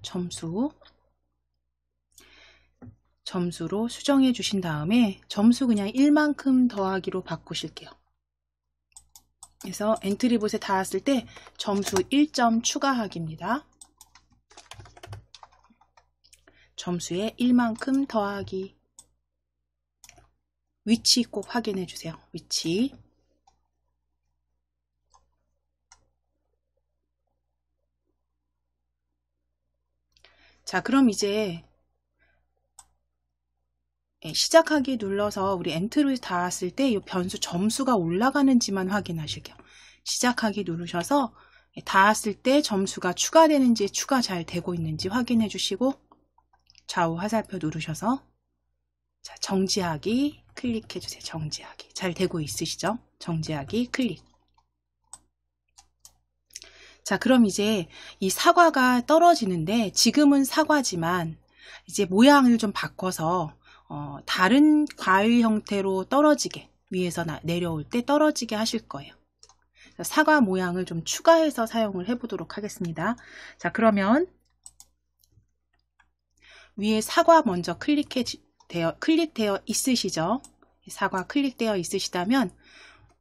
점수로 수정해 주신 다음에 점수 그냥 1만큼 더하기로 바꾸실게요. 그래서 엔트리봇에 닿았을 때 점수 1점 추가하기입니다. 점수에 1만큼 더하기. 위치 꼭 확인해 주세요. 위치. 자, 그럼 이제 시작하기 눌러서 우리 엔트를 닿았을 때 이 변수 점수가 올라가는지만 확인하실게요. 시작하기 누르셔서 닿았을 때 점수가 추가되는지 추가 잘 되고 있는지 확인해 주시고 좌우 화살표 누르셔서 자, 정지하기 클릭해 주세요. 정지하기. 잘 되고 있으시죠? 정지하기 클릭. 자, 그럼 이제 이 사과가 떨어지는데 지금은 사과지만 이제 모양을 좀 바꿔서 다른 과일 형태로 떨어지게 위에서 내려올 때 떨어지게 하실 거예요. 사과 모양을 좀 추가해서 사용을 해보도록 하겠습니다. 자, 그러면 위에 사과 먼저 클릭되어 있으시죠? 사과 클릭되어 있으시다면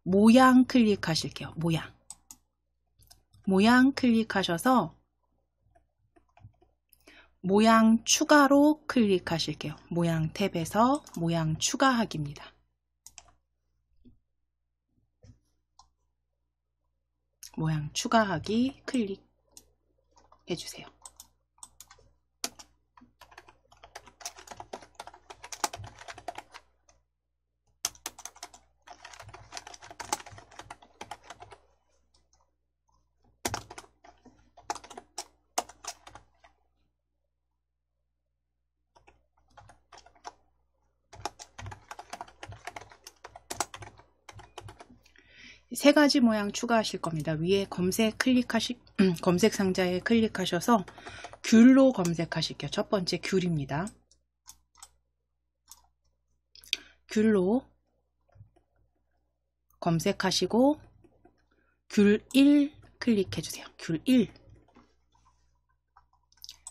모양 클릭하실게요. 모양 클릭하셔서 모양 추가로 클릭하실게요. 모양 탭에서 모양 추가하기입니다. 모양 추가하기 클릭해 주세요. 세 가지 모양 추가하실 겁니다. 위에 검색 상자에 클릭하셔서 귤로 검색하실게요. 첫 번째 귤입니다. 귤로 검색하시고 귤 1 클릭해 주세요. 귤 1.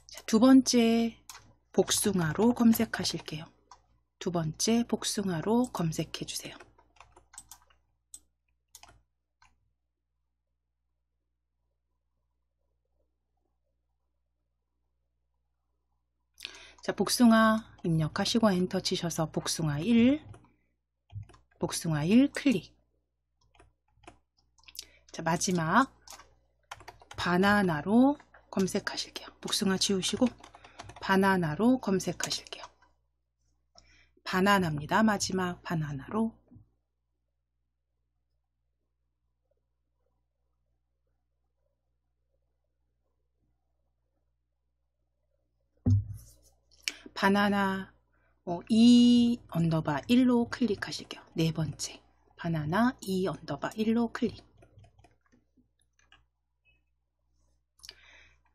자, 두 번째 복숭아로 검색하실게요. 두 번째 복숭아로 검색해 주세요. 자, 복숭아 입력하시고 엔터 치셔서 복숭아 1 클릭. 자, 마지막 바나나로 검색하실게요. 복숭아 지우시고 바나나로 검색하실게요. 바나나입니다. 마지막 바나나로. 바나나 2_1로 클릭하실게요. 네 번째 바나나 2_1로 클릭.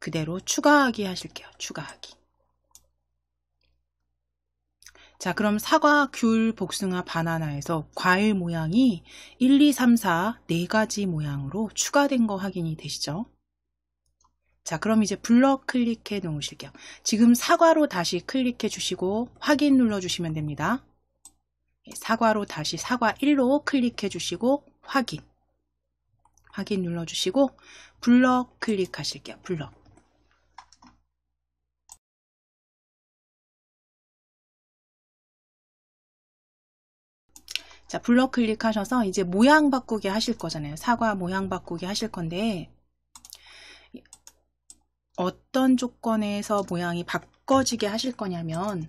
그대로 추가하기 하실게요. 추가하기. 자, 그럼 사과, 귤, 복숭아, 바나나에서 과일 모양이 1, 2, 3, 4 4가지 모양으로 추가된 거 확인이 되시죠? 자, 그럼 이제 블럭 클릭해 놓으실게요. 지금 사과로 다시 클릭해 주시고 확인 눌러 주시면 됩니다. 사과로 다시 사과 1로 클릭해 주시고 확인 눌러 주시고 블럭 클릭하실게요. 블럭. 자, 블럭 클릭하셔서 이제 모양 바꾸기 하실 거잖아요. 사과 모양 바꾸기 하실 건데 어떤 조건에서 모양이 바꿔지게 하실 거냐면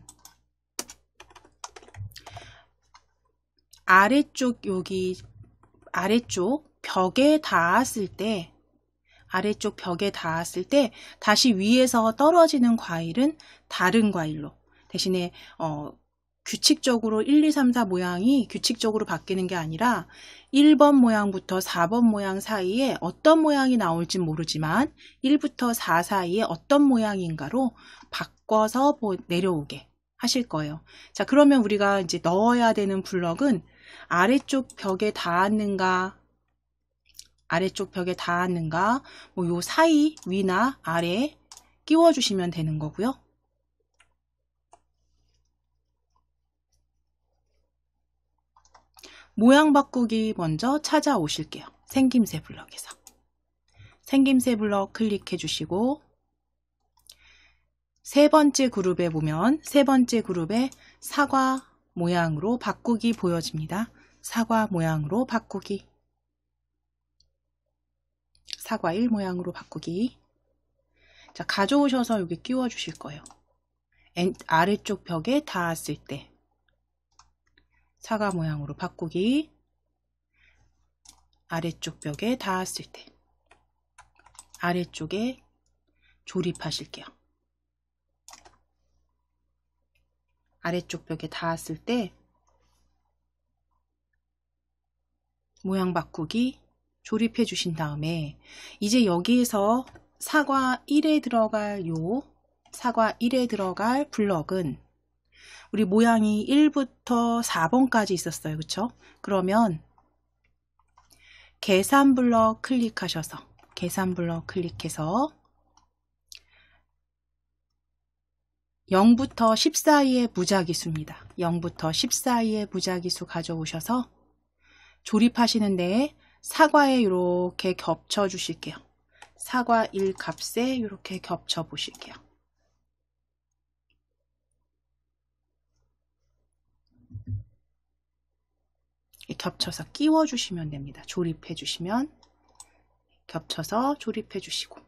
아래쪽 여기 아래쪽 벽에 닿았을 때 다시 위에서 떨어지는 과일은 다른 과일로 대신에 규칙적으로 1, 2, 3, 4 모양이 규칙적으로 바뀌는 게 아니라 1번 모양부터 4번 모양 사이에 어떤 모양이 나올지 모르지만 1부터 4 사이에 어떤 모양인가로 바꿔서 내려오게 하실 거예요. 자, 그러면 우리가 이제 넣어야 되는 블럭은 아래쪽 벽에 닿았는가, 뭐 요 사이 위나 아래에 끼워 주시면 되는 거고요. 모양 바꾸기 먼저 찾아오실게요. 생김새 블럭에서. 생김새 블럭 클릭해 주시고 세 번째 그룹에 보면 세 번째 그룹에 사과 모양으로 바꾸기 보여집니다. 사과 모양으로 바꾸기. 사과 1 모양으로 바꾸기. 자, 가져오셔서 여기 끼워 주실 거예요. 아래쪽 벽에 닿았을 때 사과 모양으로 바꾸기. 아래쪽 벽에 닿았을 때 아래쪽에 조립하실게요. 아래쪽 벽에 닿았을 때 모양 바꾸기 조립해 주신 다음에 이제 여기에서 사과 1에 들어갈 블럭은 우리 모양이 1부터 4번까지 있었어요. 그쵸? 그러면 계산 블럭 클릭하셔서 계산 블럭 클릭해서 0부터 10 사이의 무작위수입니다. 0부터 10 사이의 무작위수 가져오셔서 조립하시는데 사과에 이렇게 겹쳐 주실게요. 사과 1 값에 이렇게 겹쳐 보실게요. 겹쳐서 끼워 주시면 됩니다. 조립해 주시면 겹쳐서 조립해 주시고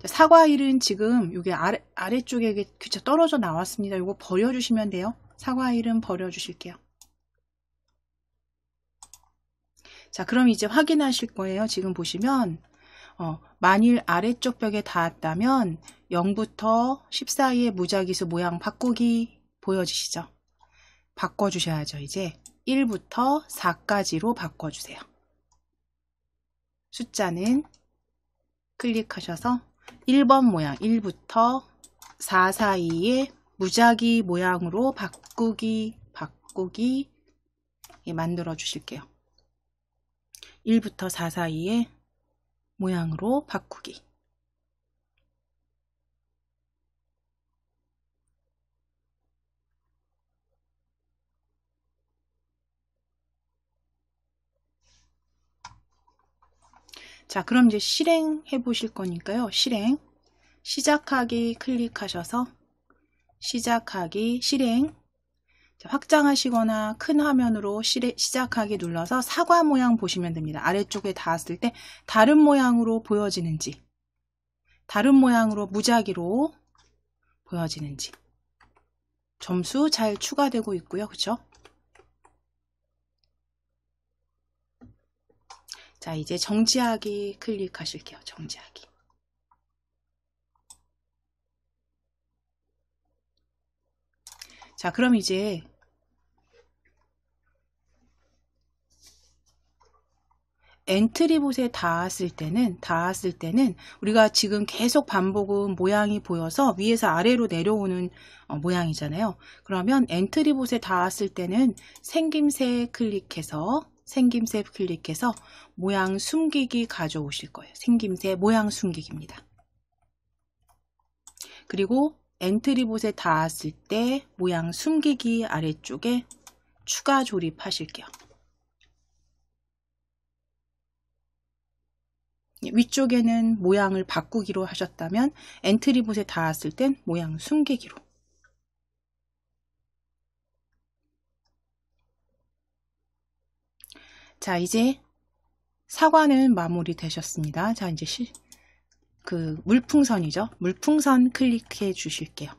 사과 1은 지금 여기 아래쪽에 떨어져 나왔습니다. 이거 버려 주시면 돼요. 사과 1은 버려 주실게요. 자, 그럼 이제 확인하실 거예요. 지금 보시면 만일 아래쪽 벽에 닿았다면 0부터 10 사이의 무작위수 모양 바꾸기 보여지시죠? 바꿔주셔야죠. 이제 1부터 4까지로 바꿔주세요. 숫자는 클릭하셔서 1번 모양 1부터 4 사이에 무작위 모양으로 바꾸기 만들어 주실게요. 1부터 4 사이에 모양으로 바꾸기. 자, 그럼 이제 실행해 보실 거니까요. 시작하기 클릭하셔서 시작하기, 실행. 확장하시거나 큰 화면으로 시작하기 눌러서 사과 모양 보시면 됩니다. 아래쪽에 닿았을 때 다른 모양으로 보여지는지, 다른 모양으로 무작위로 보여지는지. 점수 잘 추가되고 있고요. 그쵸? 자, 이제 정지하기 클릭하실게요. 정지하기. 자, 그럼 이제 엔트리봇에 닿았을 때는 우리가 지금 계속 반복은 모양이 보여서 위에서 아래로 내려오는 모양이잖아요. 그러면 엔트리봇에 닿았을 때는 생김새 클릭해서 모양 숨기기 가져오실 거예요. 생김새 모양 숨기기입니다. 그리고 엔트리봇에 닿았을 때 모양 숨기기 아래쪽에 추가 조립하실게요. 위쪽에는 모양을 바꾸기로 하셨다면 엔트리봇에 닿았을 땐 모양 숨기기로. 자, 이제 사과는 마무리 되셨습니다. 자, 이제 물풍선이죠. 물풍선 클릭해 주실게요.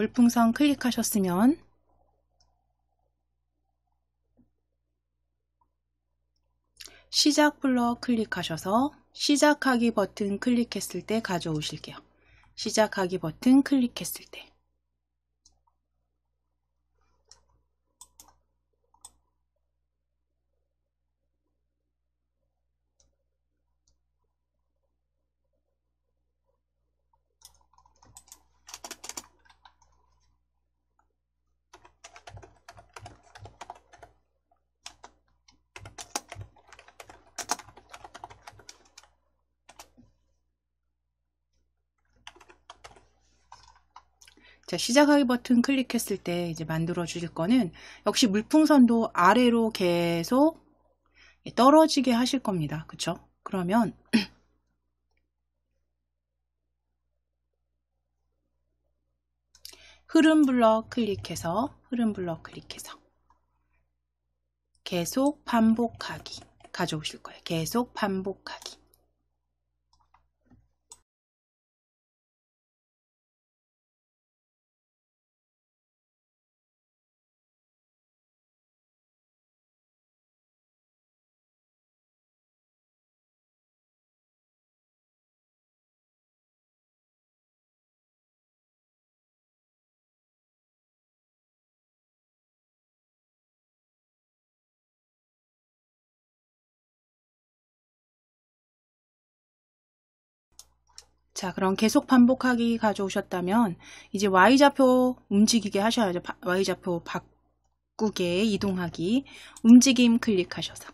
물풍선 클릭하셨으면 시작 블럭 클릭하셔서 시작하기 버튼 클릭했을 때 가져오실게요. 시작하기 버튼 클릭했을 때. 자, 시작하기 버튼 클릭했을 때 이제 만들어 주실 거는 역시 물풍선도 아래로 계속 떨어지게 하실 겁니다. 그쵸? 그러면 흐름 블럭 클릭해서 계속 반복하기 가져오실 거예요. 계속 반복하기. 자, 그럼 계속 반복하기 가져오셨다면 이제 Y좌표 움직이게 하셔야죠. Y좌표 바꾸게 이동하기 움직임 클릭하셔서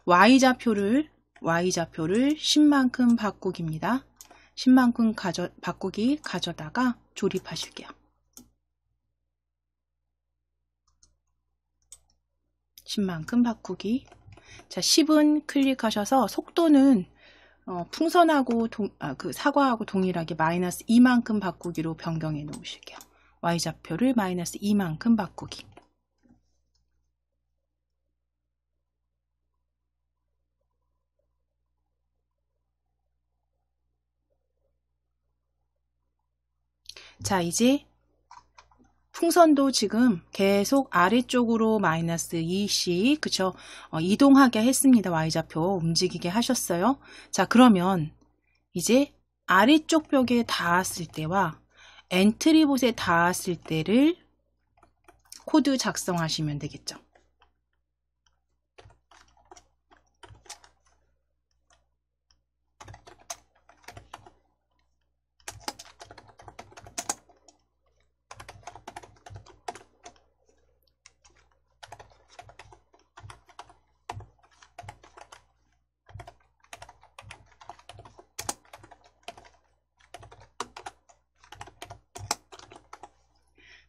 Y좌표를 10만큼 바꾸기입니다. 10만큼 바꾸기 가져다가 조립하실게요. 10만큼 바꾸기. 자, 10은 클릭하셔서 속도는 풍선하고 그 사과하고 동일하게 마이너스 2만큼 바꾸기로 변경해 놓으실게요. Y좌표를 마이너스 2만큼 바꾸기. 자, 이제 풍선도 지금 계속 아래쪽으로 마이너스 2씩 그쵸? 이동하게 했습니다. Y좌표 움직이게 하셨어요. 자, 그러면 이제 아래쪽 벽에 닿았을 때와 엔트리봇에 닿았을 때를 코드 작성하시면 되겠죠.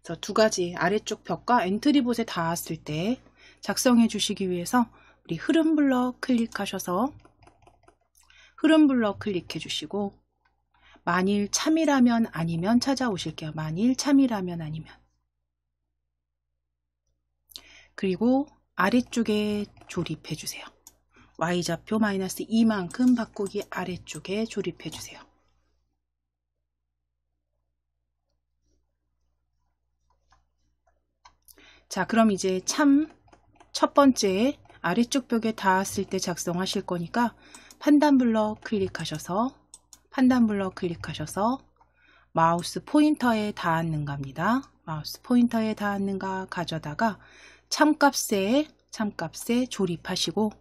그래서 두 가지 아래쪽 벽과 엔트리봇에 닿았을 때 작성해 주시기 위해서 우리 흐름 블럭 클릭하셔서 흐름 블럭 클릭해 주시고 만일 참이라면 아니면 찾아오실게요. 만일 참이라면 아니면. 그리고 아래쪽에 조립해 주세요. Y좌표 마이너스 2만큼 바꾸기 아래쪽에 조립해 주세요. 자, 그럼 이제 참 첫 번째 아래쪽 벽에 닿았을 때 작성하실 거니까 판단 블럭 클릭하셔서 마우스 포인터에 닿았는가입니다. 마우스 포인터에 닿았는가 가져다가 참값에 조립하시고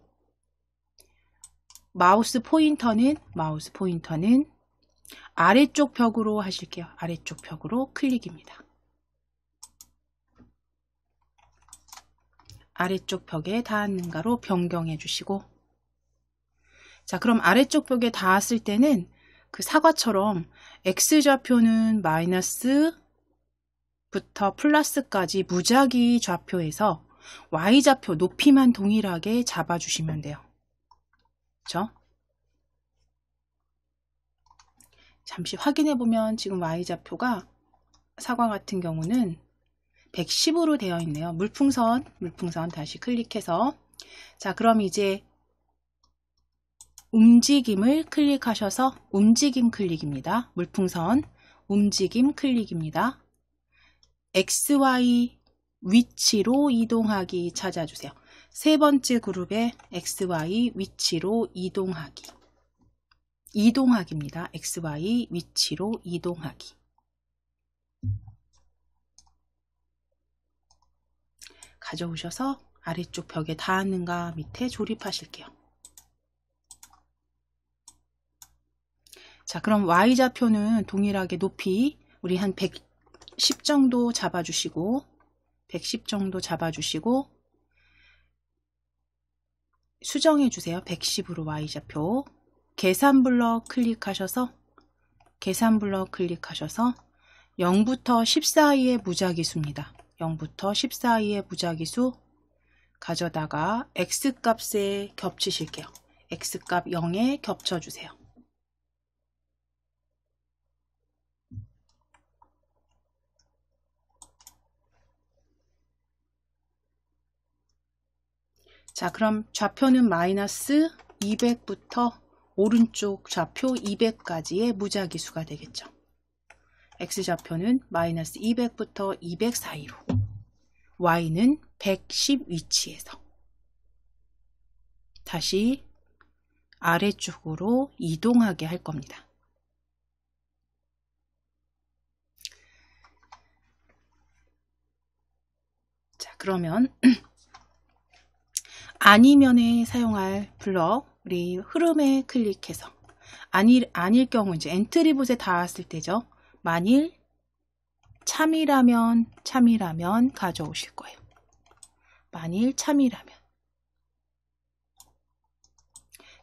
마우스 포인터는 아래쪽 벽으로 하실게요. 아래쪽 벽으로 클릭입니다. 아래쪽 벽에 닿았는가로 변경해 주시고 자, 그럼 아래쪽 벽에 닿았을 때는 그 사과처럼 X좌표는 마이너스부터 플러스까지 무작위 좌표에서 Y좌표 높이만 동일하게 잡아주시면 돼요. 그렇죠? 잠시 확인해 보면 지금 Y좌표가 사과 같은 경우는 110으로 되어 있네요. 물풍선 다시 클릭해서 자, 그럼 이제 움직임을 클릭하셔서 움직임 클릭입니다. 물풍선 움직임 클릭입니다. XY 위치로 이동하기 찾아주세요. 세 번째 그룹에 XY 위치로 이동하기. 이동하기입니다. XY 위치로 이동하기. 가져오셔서 아래쪽 벽에 닿았는가 밑에 조립하실게요. 자, 그럼 Y좌표는 동일하게 높이 우리 한 110 정도 잡아주시고 110 정도 잡아주시고 수정해 주세요. 110으로 Y좌표. 계산 블럭 클릭하셔서 0부터 10 사이의 무작위수입니다. 0부터 10 사이의 무작위수 가져다가 X값에 겹치실게요. X값 0에 겹쳐주세요. 자, 그럼 좌표는 마이너스 200부터 오른쪽 좌표 200까지의 무작위수가 되겠죠. X좌표는 마이너스 200부터 200 사이로, Y는 110 위치에서 다시 아래쪽으로 이동하게 할 겁니다. 자, 그러면 아니면에 사용할 블럭, 우리 흐름에 클릭해서 아닐 경우 이제 엔트리봇에 닿았을 때죠. 만일 참이라면 가져오실 거예요. 만일 참이라면.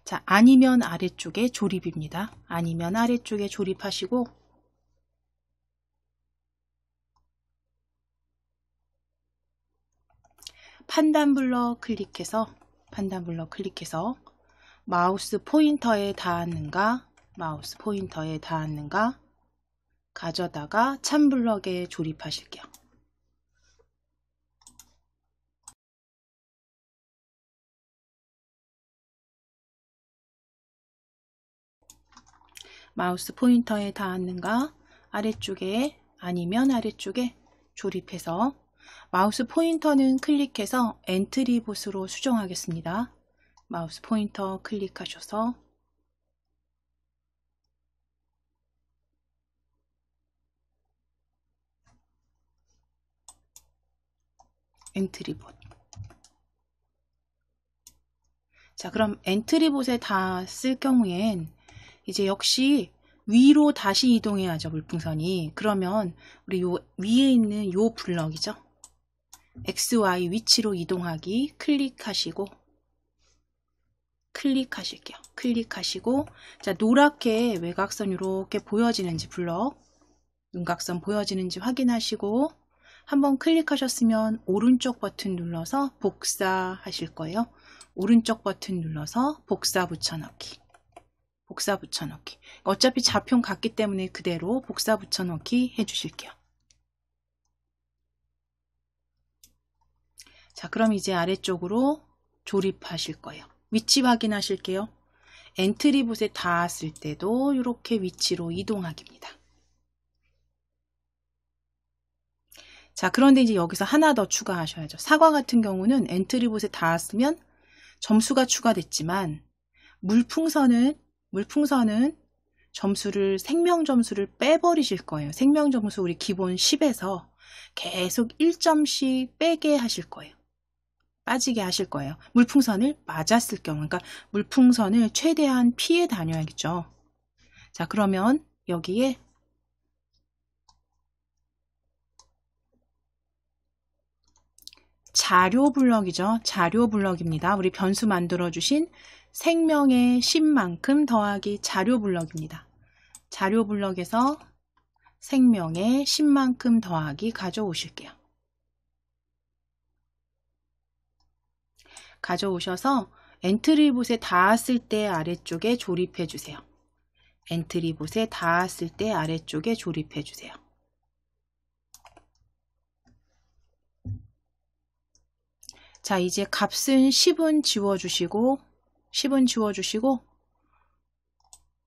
자, 아니면 아래쪽에 조립입니다. 아니면 아래쪽에 조립하시고 판단 블럭 클릭해서 마우스 포인터에 닿았는가 가져다가 참 블럭에 조립하실게요. 마우스 포인터에 닿았는가 아래쪽에 아니면 아래쪽에 조립해서 마우스 포인터는 클릭해서 엔트리봇으로 수정하겠습니다. 마우스 포인터 클릭하셔서 엔트리봇. 자, 그럼 엔트리봇에 닿았을 경우엔 이제 역시 위로 다시 이동해야죠, 물풍선이. 그러면 우리 요 위에 있는 요 블럭이죠. XY 위치로 이동하기 클릭하실게요. 클릭하시고, 자, 노랗게 외곽선 이렇게 보여지는지 블럭, 윤곽선 보여지는지 확인하시고, 한번 클릭하셨으면 오른쪽 버튼 눌러서 복사하실 거예요. 오른쪽 버튼 눌러서 복사 붙여넣기. 어차피 좌표는 같기 때문에 그대로 복사 붙여넣기 해주실게요. 자, 그럼 이제 아래쪽으로 조립하실 거예요. 위치 확인하실게요. 엔트리봇에 닿았을 때도 이렇게 위치로 이동하기입니다. 자, 그런데 이제 여기서 하나 더 추가하셔야죠. 사과 같은 경우는 엔트리봇에 닿았으면 점수가 추가됐지만 물풍선은 점수를 생명 점수를 빼버리실 거예요. 생명 점수 우리 기본 10에서 계속 1점씩 빼게 하실 거예요. 빠지게 하실 거예요. 물풍선을 맞았을 경우, 그러니까 물풍선을 최대한 피해 다녀야겠죠. 자, 그러면 여기에 자료 블럭이죠. 자료 블럭입니다. 우리 변수 만들어 주신 생명의 10만큼 더하기 자료 블럭입니다. 자료 블럭에서 생명의 10만큼 더하기 가져오실게요. 가져오셔서 엔트리봇에 닿았을 때 아래쪽에 조립해 주세요. 엔트리봇에 닿았을 때 아래쪽에 조립해 주세요. 자, 이제 값은 10은 지워주시고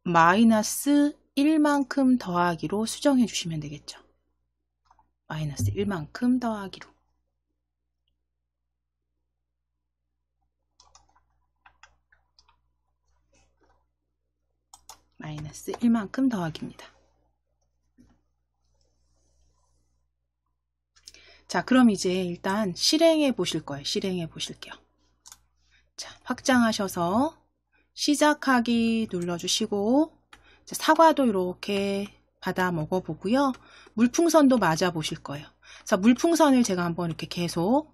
마이너스 1만큼 더하기로 수정해 주시면 되겠죠. 마이너스 1만큼 더하기로. 마이너스 1만큼 더하기입니다. 자, 그럼 이제 일단 실행해 보실 거예요. 실행해 보실게요. 자, 확장하셔서 시작하기 눌러주시고, 자, 사과도 이렇게 받아 먹어보고요. 물풍선도 맞아 보실 거예요. 자, 물풍선을 제가 한번 이렇게 계속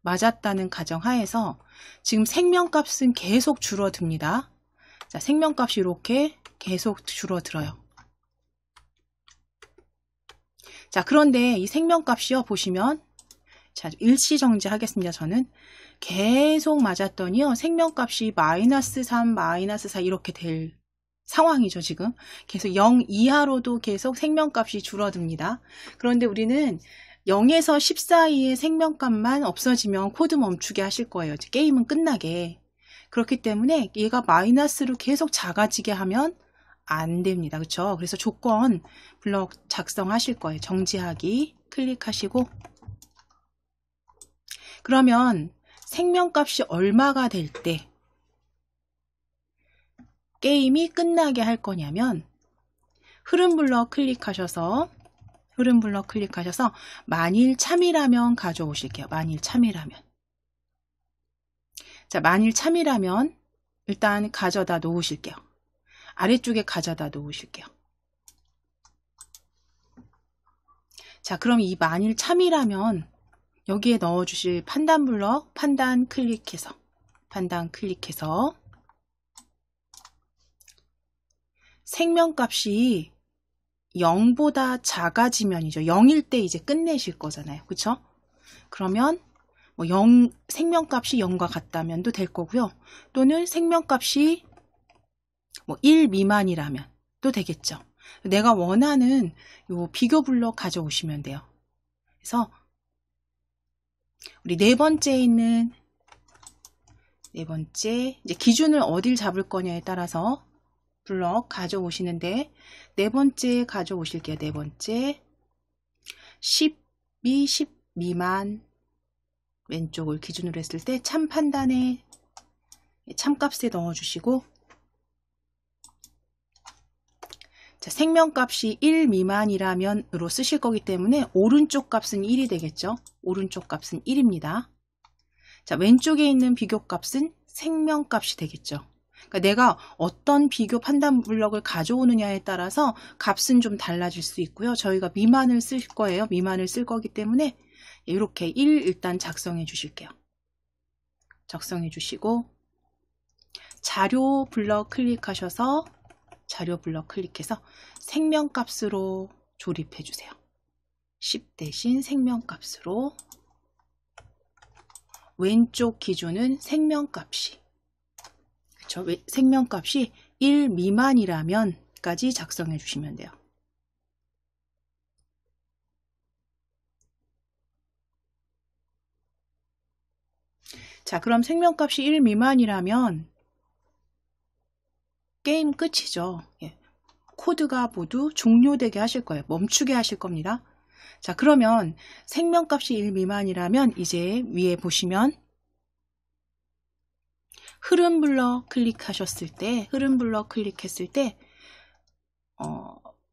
맞았다는 가정하에서 지금 생명값은 계속 줄어듭니다. 자, 생명값이 이렇게 계속 줄어들어요. 자, 그런데 이 생명값이요, 보시면, 자, 일시정지 하겠습니다. 저는 계속 맞았더니요, 생명값이 마이너스 3, 마이너스 4 이렇게 될 상황이죠, 지금. 계속 0 이하로도 계속 생명값이 줄어듭니다. 그런데 우리는 0에서 10 사이의 생명값만 없어지면 코드 멈추게 하실 거예요. 게임은 끝나게. 그렇기 때문에 얘가 마이너스로 계속 작아지게 하면 안 됩니다. 그렇죠? 그래서 조건 블록 작성하실 거예요. 정지하기 클릭하시고, 그러면 생명값이 얼마가 될 때 게임이 끝나게 할 거냐면, 흐름 블럭 클릭하셔서 만일 참이라면 가져오실게요. 만일 참이라면. 자, 만일 참이라면 일단 가져다 놓으실게요. 아래쪽에 가져다 놓으실게요. 자, 그럼 이 만일 참이라면 여기에 넣어주실 판단 블럭, 판단 클릭해서 생명값이 0보다 작아지면이죠. 0일 때 이제 끝내실 거잖아요. 그쵸? 그러면 뭐 생명값이 0과 같다면도 될 거고요. 또는 생명값이 뭐 1 미만이라면 또 되겠죠. 내가 원하는 요 비교 블록 가져오시면 돼요. 그래서 우리 네 번째에 있는 이제 기준을 어딜 잡을 거냐에 따라서 블럭 가져오시는데, 네 번째 가져오실게요. 네 번째 10이 10 미만 왼쪽을 기준으로 했을 때 참 판단에 참값에 넣어주시고, 자, 생명값이 1 미만이라면으로 쓰실 거기 때문에 오른쪽 값은 1이 되겠죠. 오른쪽 값은 1입니다. 자, 왼쪽에 있는 비교값은 생명값이 되겠죠. 그러니까 내가 어떤 비교 판단 블럭을 가져오느냐에 따라서 값은 좀 달라질 수 있고요. 저희가 미만을 쓸 거예요. 미만을 쓸 거기 때문에 이렇게 1 일단 작성해 주실게요. 작성해 주시고, 자료 블럭 클릭하셔서 생명값으로 조립해 주세요. 10 대신 생명값으로. 왼쪽 기준은 생명값이, 그쵸? 생명값이 1 미만이라면까지 작성해 주시면 돼요. 자, 그럼 생명값이 1 미만이라면 게임 끝이죠. 예. 코드가 모두 종료되게 하실 거예요. 멈추게 하실 겁니다. 자, 그러면 생명값이 1 미만이라면 이제 위에 보시면 흐름 블럭 클릭했을 때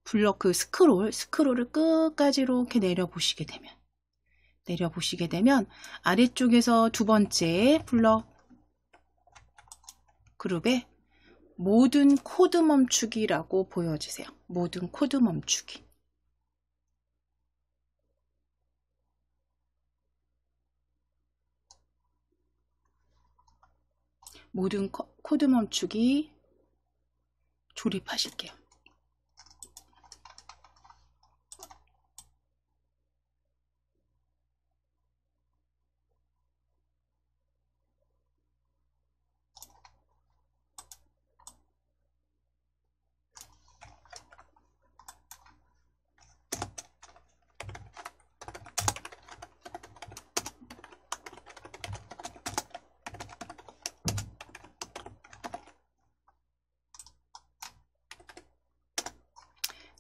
블럭 그 스크롤을 끝까지 이렇게 내려보시게 되면 아래쪽에서 두 번째 블럭 그룹에 모든 코드 멈추기라고 보여지세요. 모든 코드 멈추기. 모든 코드 멈추기 조립하실게요.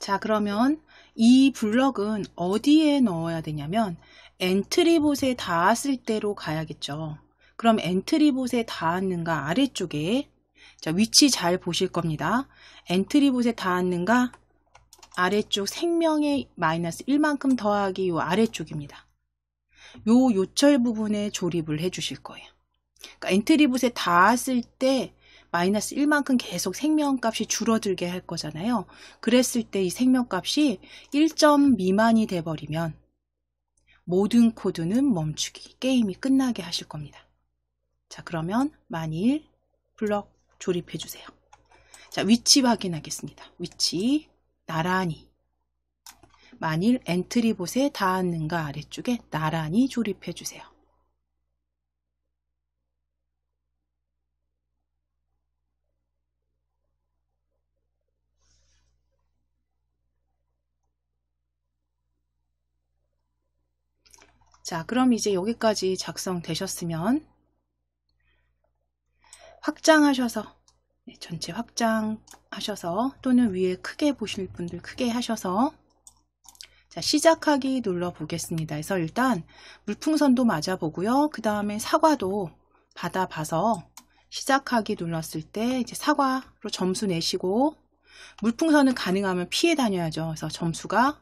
자, 그러면 이 블럭은 어디에 넣어야 되냐면 엔트리봇에 닿았을 때로 가야겠죠. 그럼 엔트리봇에 닿았는가 아래쪽에, 자, 위치 잘 보실 겁니다. 엔트리봇에 닿았는가 아래쪽 생명의 마이너스 1만큼 더하기 요 아래쪽입니다. 요 요철 부분에 조립을 해 주실 거예요. 그러니까 엔트리봇에 닿았을 때 마이너스 1만큼 계속 생명값이 줄어들게 할 거잖아요. 그랬을 때 이 생명값이 1점 미만이 돼버리면 모든 코드는 멈추기, 게임이 끝나게 하실 겁니다. 자, 그러면 만일 블럭 조립해 주세요. 자, 위치 확인하겠습니다. 위치 나란히, 만일 엔트리봇에 닿았는가 아래쪽에 나란히 조립해 주세요. 자, 그럼 이제 여기까지 작성되셨으면 확장하셔서, 전체 확장하셔서, 또는 위에 크게 보실 분들 크게 하셔서, 자, 시작하기 눌러 보겠습니다. 그래서 일단 물풍선도 맞아보고요. 그 다음에 사과도 받아봐서 시작하기 눌렀을 때 이제 사과로 점수 내시고, 물풍선은 가능하면 피해 다녀야죠. 그래서 점수가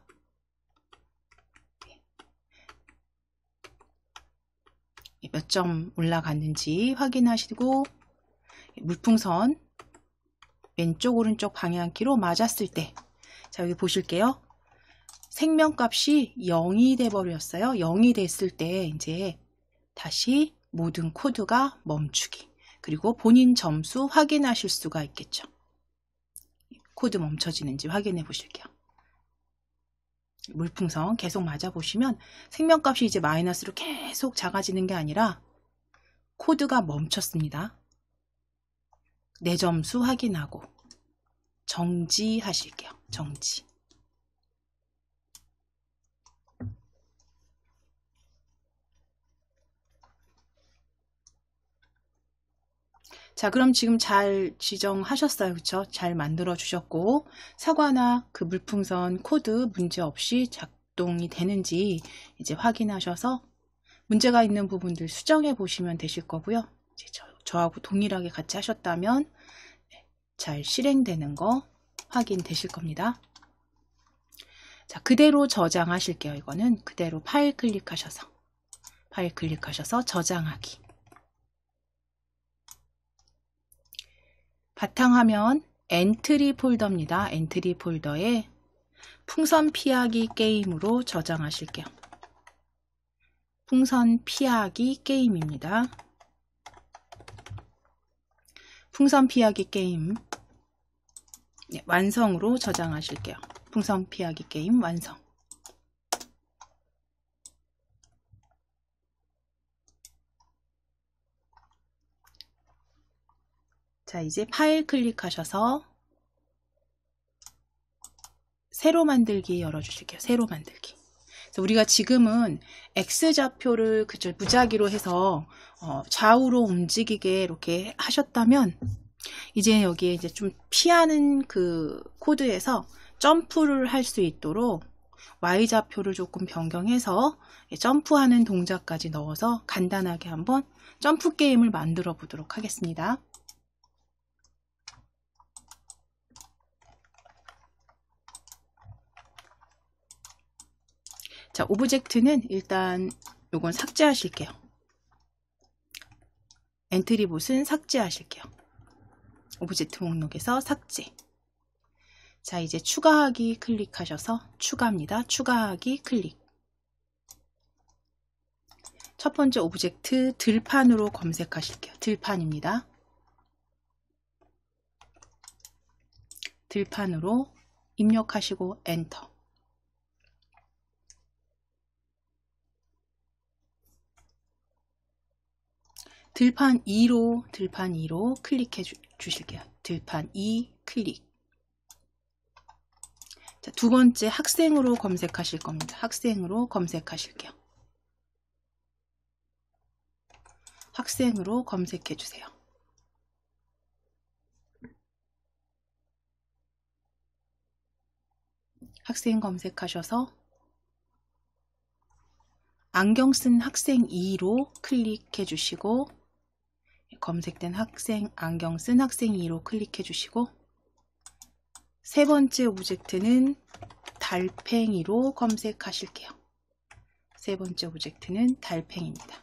몇 점 올라갔는지 확인하시고, 물풍선 왼쪽 오른쪽 방향키로 맞았을 때, 자, 여기 보실게요. 생명값이 0이 돼 버렸어요. 0이 됐을 때 이제 다시 모든 코드가 멈추기, 그리고 본인 점수 확인하실 수가 있겠죠. 코드 멈춰지는지 확인해 보실게요. 물풍선 계속 맞아 보시면 생명값이 이제 마이너스로 계속 작아지는 게 아니라 코드가 멈췄습니다. 내 점수 확인하고 정지하실게요. 정지. 자, 그럼 지금 잘 지정하셨어요. 그쵸? 잘 만들어 주셨고, 사과나 그 물풍선 코드 문제 없이 작동이 되는지 이제 확인하셔서 문제가 있는 부분들 수정해 보시면 되실 거고요. 이제 저하고 동일하게 같이 하셨다면 잘 실행되는 거 확인되실 겁니다. 자, 그대로 저장하실게요. 이거는 그대로 파일 클릭하셔서 저장하기. 바탕화면 엔트리 폴더입니다. 엔트리 폴더에 풍선 피하기 게임으로 저장하실게요. 풍선 피하기 게임입니다. 풍선 피하기 게임, 네, 완성으로 저장하실게요. 풍선 피하기 게임 완성. 자, 이제 파일 클릭하셔서 새로 만들기 열어주실게요. 새로 만들기. 그래서 우리가 지금은 X좌표를 그저 무작위로 해서 좌우로 움직이게 이렇게 하셨다면, 이제 여기에 이제 좀 피하는 그 코드에서 점프를 할 수 있도록 Y좌표를 조금 변경해서 점프하는 동작까지 넣어서 간단하게 한번 점프 게임을 만들어 보도록 하겠습니다. 자, 오브젝트는 일단 요건 삭제하실게요. 엔트리봇은 삭제하실게요. 오브젝트 목록에서 삭제. 자, 이제 추가하기 클릭하셔서 추가입니다. 추가하기 클릭. 첫 번째 오브젝트 들판으로 검색하실게요. 들판입니다. 들판으로 입력하시고 엔터. 들판 2로 클릭해 주실게요. 들판 2 클릭. 자, 두 번째 학생으로 검색하실 겁니다. 학생으로 검색하실게요. 학생으로 검색해 주세요. 학생 검색하셔서 안경 쓴 학생 2로 클릭해 주시고, 검색된 학생, 안경 쓴 학생 2로 클릭해 주시고, 세 번째 오브젝트는 달팽이로 검색하실게요. 세 번째 오브젝트는 달팽이입니다.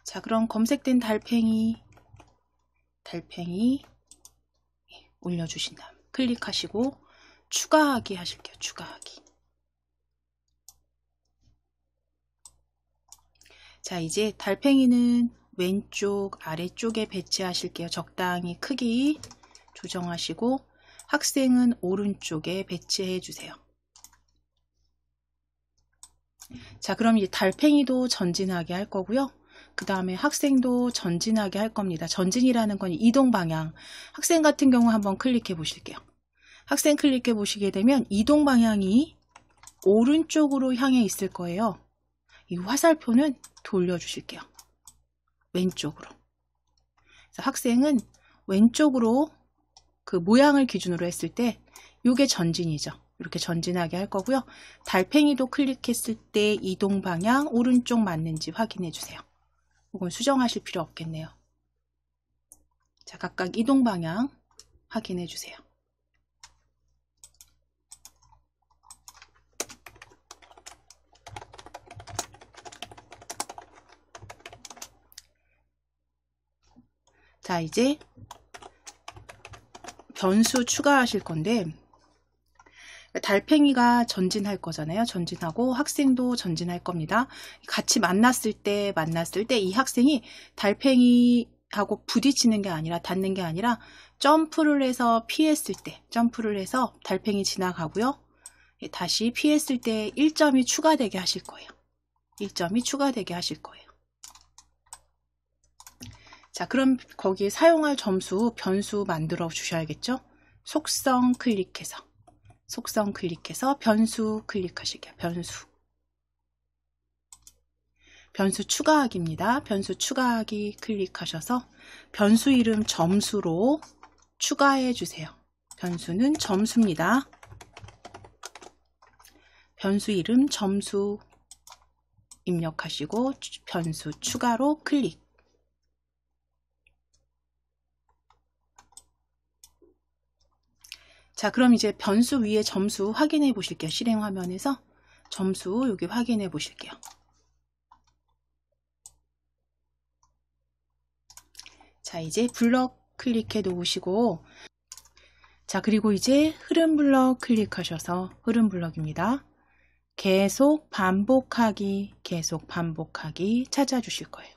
자, 그럼 검색된 달팽이 올려주신 다음 클릭하시고 추가하기 하실게요. 추가하기. 자, 이제 달팽이는 왼쪽 아래쪽에 배치하실게요. 적당히 크기 조정하시고 학생은 오른쪽에 배치해 주세요. 자, 그럼 이제 달팽이도 전진하게 할 거고요. 그 다음에 학생도 전진하게 할 겁니다. 전진이라는 건 이동 방향. 학생 같은 경우 한번 클릭해 보실게요. 학생 클릭해 보시게 되면 이동 방향이 오른쪽으로 향해 있을 거예요. 이 화살표는 돌려주실게요. 왼쪽으로. 그래서 학생은 왼쪽으로 그 모양을 기준으로 했을 때 이게 전진이죠. 이렇게 전진하게 할 거고요. 달팽이도 클릭했을 때 이동 방향 오른쪽 맞는지 확인해 주세요. 이건 수정하실 필요 없겠네요. 자, 각각 이동 방향 확인해 주세요. 자, 이제 변수 추가하실 건데, 달팽이가 전진할 거잖아요. 전진하고 학생도 전진할 겁니다. 같이 만났을 때 이 학생이 달팽이하고 부딪히는 게 아니라 닿는 게 아니라 점프를 해서 피했을 때, 점프를 해서 달팽이 지나가고요. 다시 피했을 때 1점이 추가되게 하실 거예요. 1점이 추가되게 하실 거예요. 자, 그럼 거기에 사용할 점수, 변수 만들어 주셔야겠죠? 속성 클릭해서 변수 클릭하실게요. 변수 추가하기입니다. 변수 추가하기 클릭하셔서 변수 이름 점수로 추가해 주세요. 변수는 점수입니다. 변수 이름 점수 입력하시고 변수 추가로 클릭. 자, 그럼 이제 변수 위에 점수 확인해 보실게요. 실행 화면에서 점수 여기 확인해 보실게요. 자, 이제 블럭 클릭해 놓으시고, 자, 그리고 이제 흐름 블럭 클릭하셔서 흐름 블럭입니다. 계속 반복하기 찾아주실 거예요.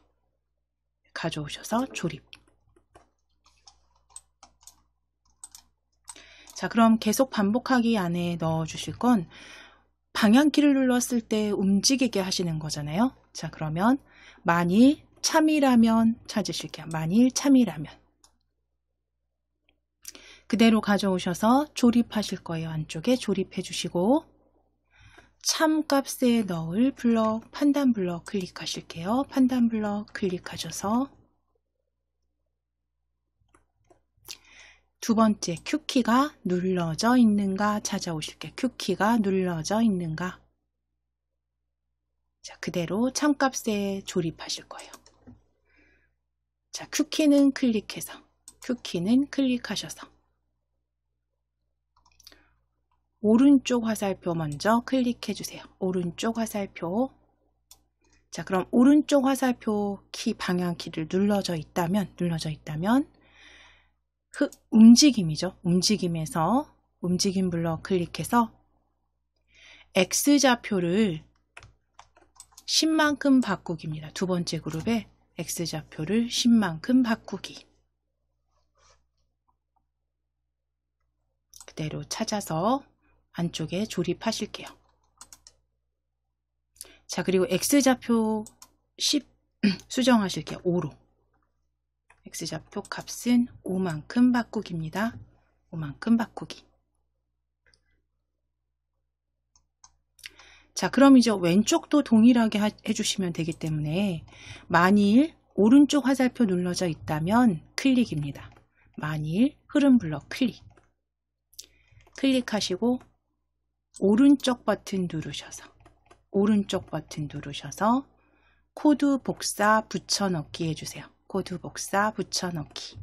가져오셔서 조립. 자, 그럼 계속 반복하기 안에 넣어 주실 건 방향키를 눌렀을 때 움직이게 하시는 거잖아요. 자, 그러면 만일 참이라면 찾으실게요. 만일 참이라면. 그대로 가져오셔서 조립하실 거예요. 안쪽에 조립해 주시고 참 값에 넣을 블럭, 판단 블럭 클릭하실게요. 판단 블럭 클릭하셔서 두 번째 Q키가 눌러져 있는가 찾아오실게요. Q키가 눌러져 있는가. 자, 그대로 참값에 조립하실 거예요. 자, Q키는 클릭하셔서 오른쪽 화살표 먼저 클릭해 주세요. 오른쪽 화살표. 자, 그럼 오른쪽 화살표 키 방향키를 눌러져 있다면 움직임이죠. 움직임에서 움직임 블럭 클릭해서 X좌표를 10만큼 바꾸기입니다. 두 번째 그룹에 X좌표를 10만큼 바꾸기. 그대로 찾아서 안쪽에 조립하실게요. 자, 그리고 X좌표 10 수정하실게요. 5로. X좌표 값은 5만큼 바꾸기입니다. 5만큼 바꾸기. 자, 그럼 이제 왼쪽도 동일하게 해주시면 되기 때문에 만일 오른쪽 화살표 눌러져 있다면 클릭입니다. 만일 흐름 블럭 클릭하시고 오른쪽 버튼 누르셔서 코드 복사 붙여넣기 해주세요. 코드 복사 붙여넣기.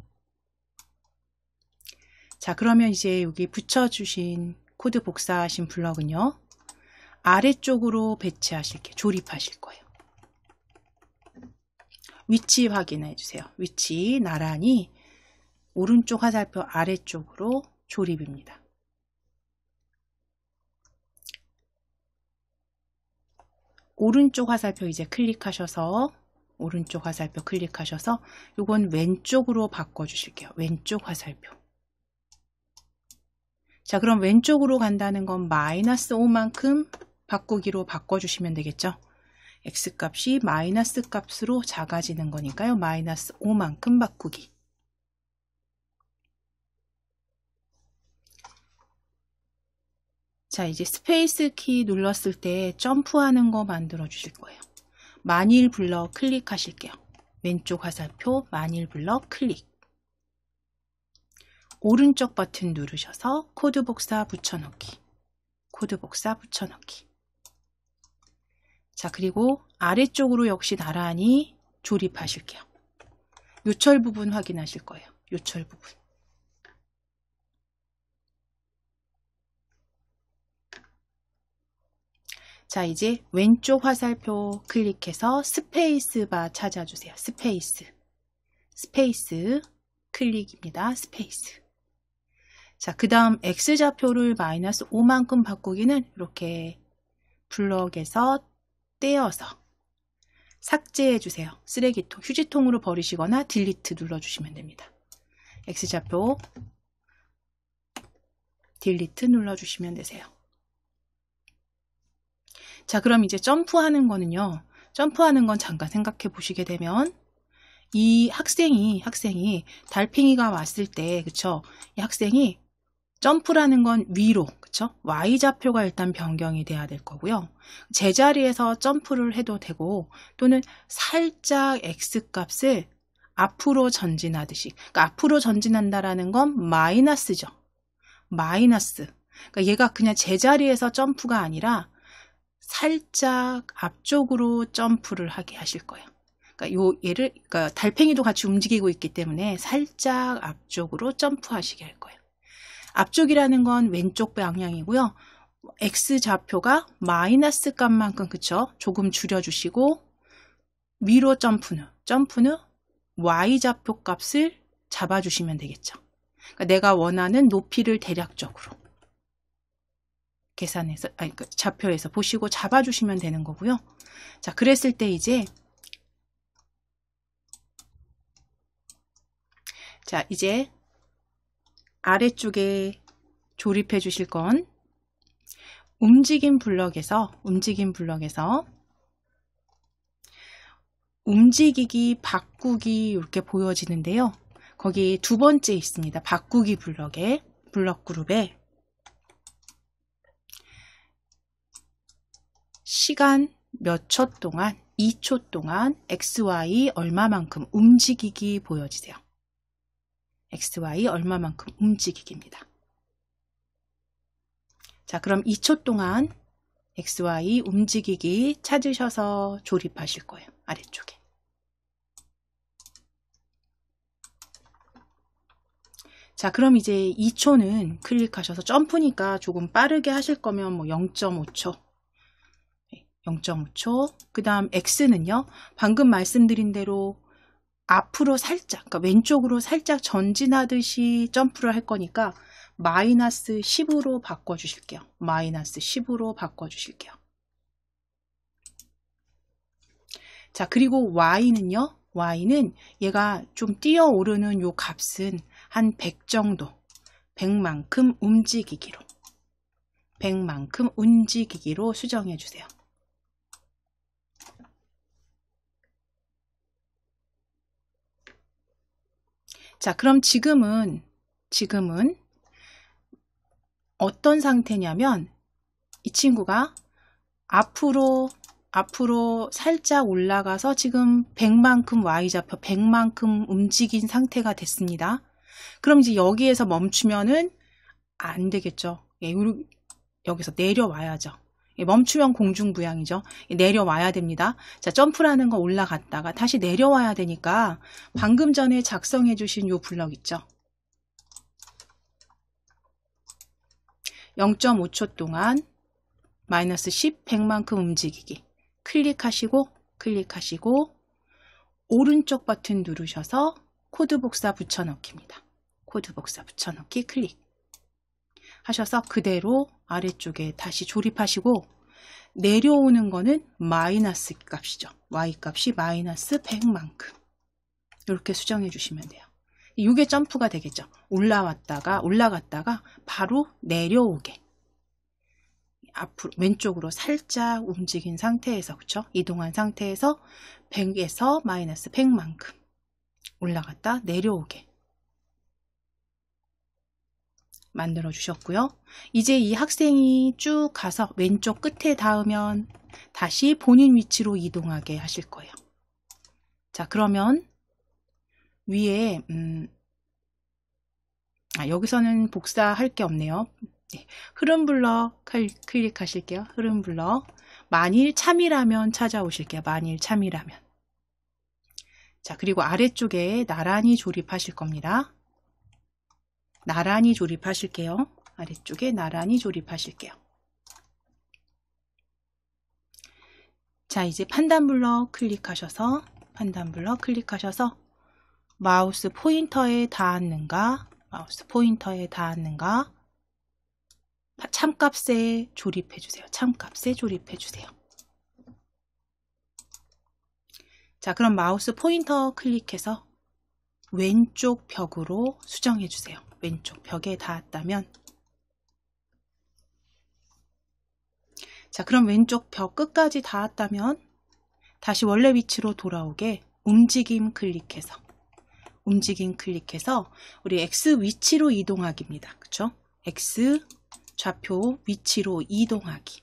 자, 그러면 이제 여기 붙여주신 코드 복사하신 블럭은요, 아래쪽으로 배치하실게요. 조립하실 거예요. 위치 확인해 주세요. 위치 나란히 오른쪽 화살표 아래쪽으로 조립입니다. 오른쪽 화살표 이제 클릭하셔서 이건 왼쪽으로 바꿔 주실게요. 왼쪽 화살표. 자, 그럼 왼쪽으로 간다는 건 -5만큼 바꾸기로 바꿔주시면 되겠죠. X값이 마이너스 값으로 작아지는 거니까요. -5만큼 바꾸기. 자, 이제 스페이스 키 눌렀을 때 점프하는 거 만들어 주실 거예요. 만일 블럭 클릭하실게요. 왼쪽 화살표 만일 블럭 클릭. 오른쪽 버튼 누르셔서 코드 복사 붙여넣기. 자, 그리고 아래쪽으로 역시 나란히 조립하실게요. 요철 부분 확인하실 거예요. 요철 부분. 자, 이제 왼쪽 화살표 클릭해서 스페이스 바 찾아주세요. 스페이스 클릭입니다. 스페이스. 자, 그 다음 X좌표를 -5만큼 바꾸기는 이렇게 블럭에서 떼어서 삭제해 주세요. 쓰레기통, 휴지통으로 버리시거나 딜리트 눌러주시면 됩니다. X좌표 딜리트 눌러주시면 되세요. 자, 그럼 이제 점프하는 거는요. 점프하는 건 잠깐 생각해 보시게 되면 이 학생이 달팽이가 왔을 때, 그쵸? 이 학생이 점프라는 건 위로, 그쵸? Y좌표가 일단 변경이 돼야 될 거고요. 제자리에서 점프를 해도 되고, 또는 살짝 X값을 앞으로 전진하듯이. 그러니까 앞으로 전진한다라는 건 마이너스죠. 마이너스. 그러니까 얘가 그냥 제자리에서 점프가 아니라 살짝 앞쪽으로 점프를 하게 하실 거예요. 그러니까 달팽이도 같이 움직이고 있기 때문에 살짝 앞쪽으로 점프하시게 할 거예요. 앞쪽이라는 건 왼쪽 방향이고요. X좌표가 마이너스 값만큼, 그쵸? 조금 줄여주시고 위로 점프는 Y좌표 값을 잡아주시면 되겠죠. 그러니까 내가 원하는 높이를 대략적으로 계산해서, 좌표에서 보시고 잡아주시면 되는 거고요. 자, 그랬을 때 이제 아래쪽에 조립해 주실 건 움직임 블럭에서 움직이기, 바꾸기 이렇게 보여지는데요. 거기 두 번째 있습니다. 바꾸기 블럭에, 블럭 그룹에 시간 몇 초 동안, 2초 동안 XY 얼마만큼 움직이기 보여지세요. XY 얼마만큼 움직이기입니다. 자, 그럼 2초 동안 XY 움직이기 찾으셔서 조립하실 거예요. 아래쪽에. 자, 그럼 이제 2초는 클릭하셔서 점프니까 조금 빠르게 하실 거면 뭐 0.5초. 0.5초. 그 다음 X는요. 방금 말씀드린 대로 앞으로 살짝, 그러니까 왼쪽으로 살짝 전진하듯이 점프를 할 거니까 마이너스 10으로 바꿔주실게요. 마이너스 10으로 바꿔주실게요. 자, 그리고 Y는요. Y는 얘가 좀 뛰어오르는 요 값은 한 100 정도, 100만큼 움직이기로 수정해 주세요. 자, 그럼 지금은 어떤 상태냐면 이 친구가 앞으로 살짝 올라가서 지금 100만큼 Y좌표 100만큼 움직인 상태가 됐습니다. 그럼 이제 여기에서 멈추면은 안 되겠죠. 예, 여기서 내려와야죠. 예, 멈추면 공중부양이죠. 예, 내려와야 됩니다. 자, 점프라는 거 올라갔다가 다시 내려와야 되니까 방금 전에 작성해 주신 요 블럭 있죠. 0.5초 동안 마이너스 10, 100만큼 움직이기. 클릭하시고 오른쪽 버튼 누르셔서 코드 복사 붙여넣기입니다. 코드 복사 붙여넣기 클릭 하셔서 그대로 아래쪽에 다시 조립하시고 내려오는 거는 마이너스 값이죠. Y 값이 마이너스 100만큼 이렇게 수정해 주시면 돼요. 이게 점프가 되겠죠. 올라갔다가 바로 내려오게. 앞으로 왼쪽으로 살짝 움직인 상태에서 그쵸? 이동한 상태에서 100에서 마이너스 100만큼 올라갔다 내려오게 만들어 주셨고요. 이제 이 학생이 쭉 가서 왼쪽 끝에 닿으면 다시 본인 위치로 이동하게 하실 거예요. 자, 그러면 위에 여기서는 복사할 게 없네요. 네, 흐름 블럭 클릭하실게요. 흐름 블럭. 만일 참이라면 찾아오실게요. 만일 참이라면. 자, 그리고 아래쪽에 나란히 조립하실 겁니다. 나란히 조립하실게요. 아래쪽에 나란히 조립하실게요. 자, 이제 판단 블럭 클릭하셔서 마우스 포인터에 닿았는가 참값에 조립해 주세요. 참값에 조립해 주세요. 자, 그럼 마우스 포인터 클릭해서 왼쪽 벽으로 수정해 주세요. 왼쪽 벽에 닿았다면 자, 그럼 왼쪽 벽 끝까지 닿았다면 다시 원래 위치로 돌아오게 움직임 클릭해서 우리 X 위치로 이동하기입니다. 그쵸? X 좌표 위치로 이동하기.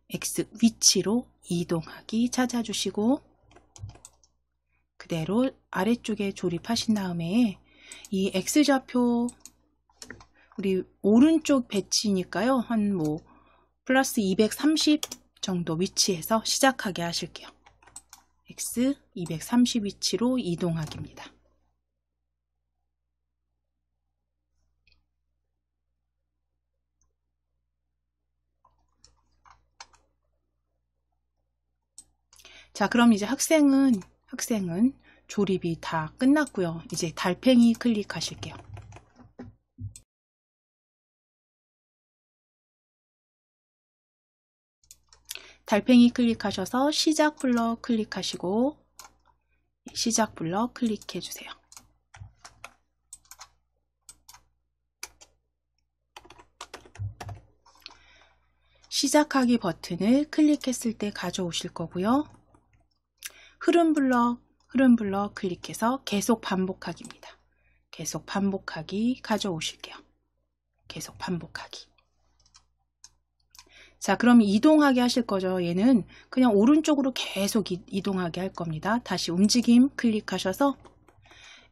X 위치로 이동하기 찾아주시고 그대로 아래쪽에 조립하신 다음에 이 X좌표 우리 오른쪽 배치니까요. 한 플러스 230 정도 위치에서 시작하게 하실게요. X 230 위치로 이동하기입니다. 자, 그럼 이제 학생은 조립이 다 끝났고요. 이제 달팽이 클릭하실게요. 달팽이 클릭하셔서 시작 블럭 클릭하시고 시작 블럭 클릭해 주세요. 시작하기 버튼을 클릭했을 때 가져오실 거고요. 흐름 블럭 클릭해서 계속 반복하기입니다. 계속 반복하기 가져오실게요. 계속 반복하기. 자, 그럼 이동하게 하실 거죠. 얘는 그냥 오른쪽으로 계속 이동하게 할 겁니다. 다시 움직임 클릭하셔서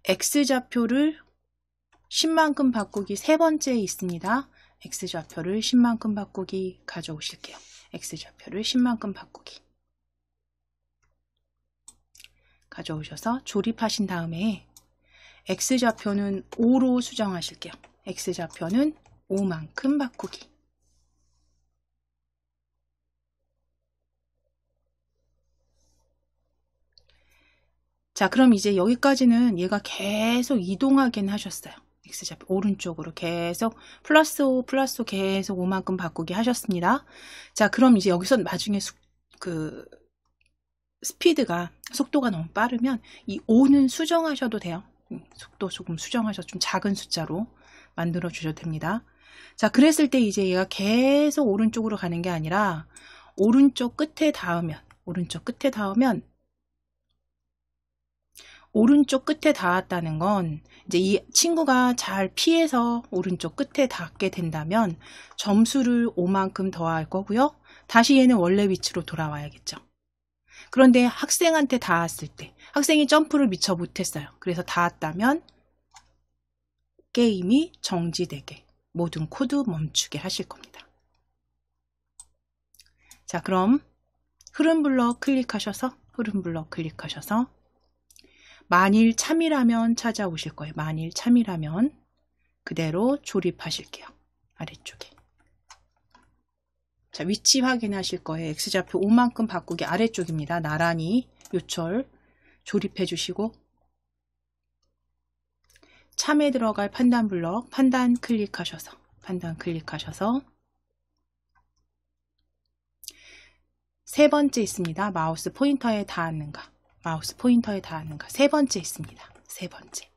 X좌표를 10만큼 바꾸기 세 번째에 있습니다. X좌표를 10만큼 바꾸기 가져오실게요. X좌표를 10만큼 바꾸기 가져오셔서 조립하신 다음에 X좌표는 5로 수정하실게요. X좌표는 5만큼 바꾸기. 자, 그럼 이제 여기까지는 얘가 계속 이동하긴 하셨어요. X좌표 오른쪽으로 계속 플러스 5 계속 5만큼 바꾸기 하셨습니다. 자, 그럼 이제 여기서 나중에 속도가 너무 빠르면 이 5는 수정하셔도 돼요. 속도 조금 수정하셔서 좀 작은 숫자로 만들어 주셔도 됩니다. 자, 그랬을 때 이제 얘가 계속 오른쪽으로 가는 게 아니라 오른쪽 끝에 닿으면 오른쪽 끝에 닿았다는 건 이제 이 친구가 잘 피해서 오른쪽 끝에 닿게 된다면 점수를 5만큼 더할 거고요. 다시 얘는 원래 위치로 돌아와야겠죠. 그런데 학생한테 닿았을 때 학생이 점프를 미처 못했어요. 그래서 닿았다면 게임이 정지되게 모든 코드 멈추게 하실 겁니다. 자, 그럼 흐름 블럭 클릭하셔서 만일 참이라면 찾아오실 거예요. 만일 참이라면 그대로 조립하실게요. 아래쪽에. 자, 위치 확인하실 거예요. X좌표 5만큼 바꾸기 아래쪽입니다. 나란히 요철 조립해 주시고 참에 들어갈 판단 블럭 판단 클릭하셔서 세 번째 있습니다. 마우스 포인터에 닿았는가 세 번째 있습니다. 세 번째.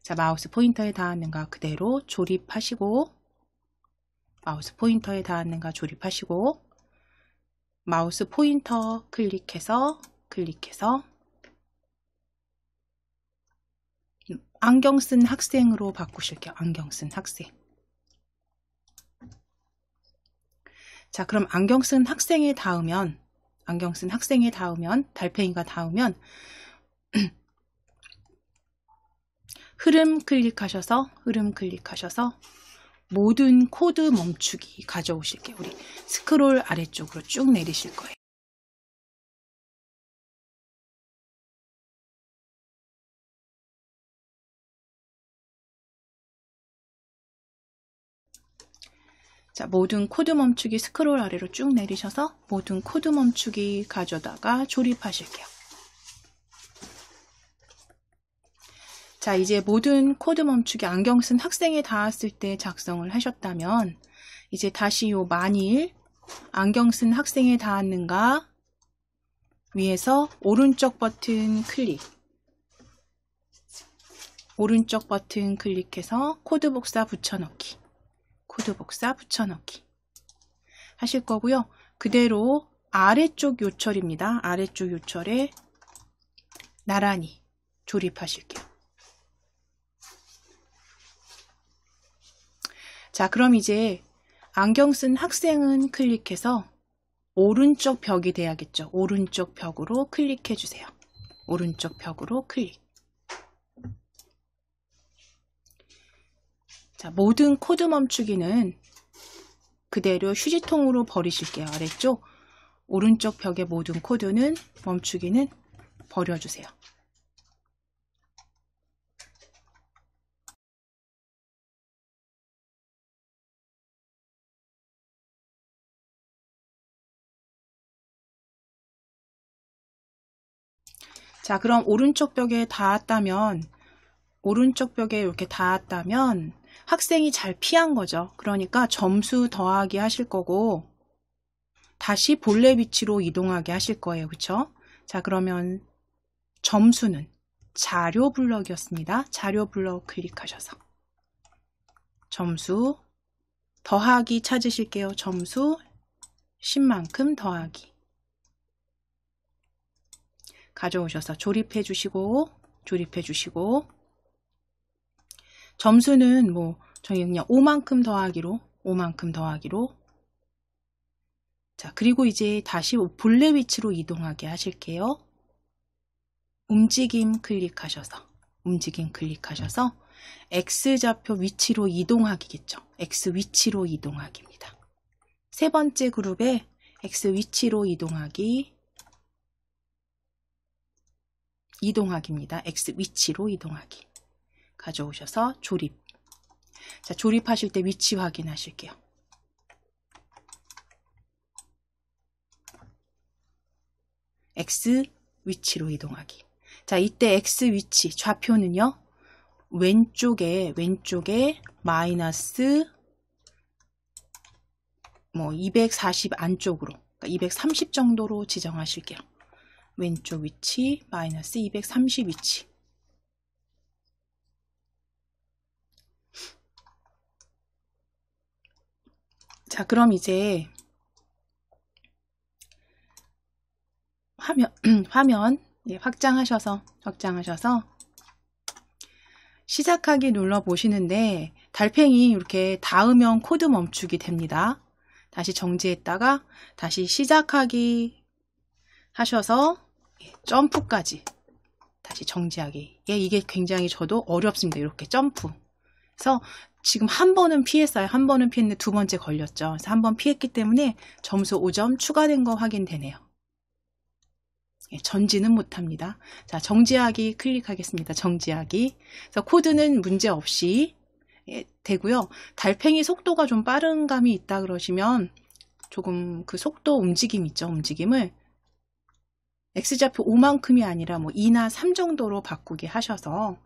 자, 마우스 포인터에 닿았는가 그대로 조립하시고 마우스 포인터에 닿았는가 조립하시고 마우스 포인터 클릭해서 안경 쓴 학생으로 바꾸실게요. 안경 쓴 학생. 자, 그럼 안경 쓴 학생에 닿으면 달팽이가 닿으면 흐름 클릭하셔서 모든 코드 멈추기 가져오실게요. 우리 스크롤 아래쪽으로 쭉 내리실 거예요. 자, 모든 코드 멈추기 스크롤 아래로 쭉 내리셔서 모든 코드 멈추기 가져다가 조립하실게요. 자, 이제 모든 코드 멈추기 안경 쓴 학생에 닿았을 때 작성을 하셨다면 이제 다시 요 만일 안경 쓴 학생에 닿았는가 위에서 오른쪽 버튼 클릭해서 코드 복사 붙여넣기 하실 거고요. 그대로 아래쪽 요철입니다. 아래쪽 요철에 나란히 조립하실게요. 자, 그럼 이제 안경 쓴 학생은 클릭해서 오른쪽 벽이 돼야겠죠. 오른쪽 벽으로 클릭해 주세요. 오른쪽 벽으로 클릭. 자, 모든 코드 멈추기는 그대로 휴지통으로 버리실게요. 아래쪽 오른쪽 벽의 모든 코드는 멈추기는 버려주세요. 자, 그럼 오른쪽 벽에 이렇게 닿았다면 학생이 잘 피한 거죠. 그러니까 점수 더하기 하실 거고 다시 본래 위치로 이동하게 하실 거예요. 그쵸? 자, 그러면 점수는 자료 블럭이었습니다. 자료 블럭 클릭하셔서 점수 더하기 찾으실게요. 점수 10만큼 더하기 가져오셔서 조립해 주시고 점수는 뭐 저희 그냥 5만큼 더하기로 자, 그리고 이제 다시 본래 위치로 이동하게 하실게요. 움직임 클릭하셔서 X좌표 위치로 이동하기겠죠. X 위치로 이동하기입니다. 세 번째 그룹에 X 위치로 이동하기입니다. X 위치로 이동하기. 가져오셔서 조립. 자, 조립하실 때 위치 확인하실게요. X 위치로 이동하기. 자, 이때 X 위치 좌표는요. 왼쪽에 마이너스 240 안쪽으로, 그러니까 230 정도로 지정하실게요. 왼쪽 위치 마이너스 230 위치. 자, 그럼 이제 화면 예, 확장하셔서 시작하기 눌러 보시는데 달팽이 이렇게 닿으면 코드 멈추기 됩니다. 다시 정지했다가 다시 시작하기 하셔서 점프까지 다시 정지하기. 예, 이게 굉장히 저도 어렵습니다. 이렇게 점프. 그래서 지금 한 번은 피했어요. 한 번은 피했는데 두 번째 걸렸죠. 그래서 한 번 피했기 때문에 점수 5점 추가된 거 확인되네요. 예, 전지는 못합니다. 자, 정지하기 클릭하겠습니다. 정지하기. 그래서 코드는 문제 없이 되고요. 달팽이 속도가 좀 빠른 감이 있다 그러시면 조금 그 속도 움직임 있죠. 움직임을 X좌표 5만큼이 아니라 뭐 2나 3 정도로 바꾸게 하셔서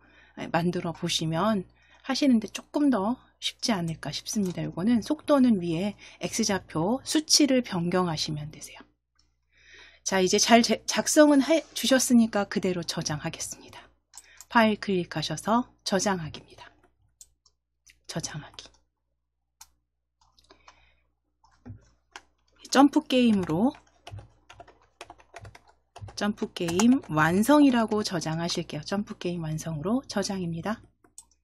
만들어 보시면 하시는데 조금 더 쉽지 않을까 싶습니다. 이거는 속도는 위에 X좌표 수치를 변경하시면 되세요. 자, 이제 잘 작성은 주셨으니까 그대로 저장하겠습니다. 파일 클릭하셔서 저장하기입니다. 저장하기. 점프게임 완성이라고 저장하실게요. 점프게임 완성으로 저장입니다.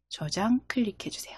저장 클릭해 주세요.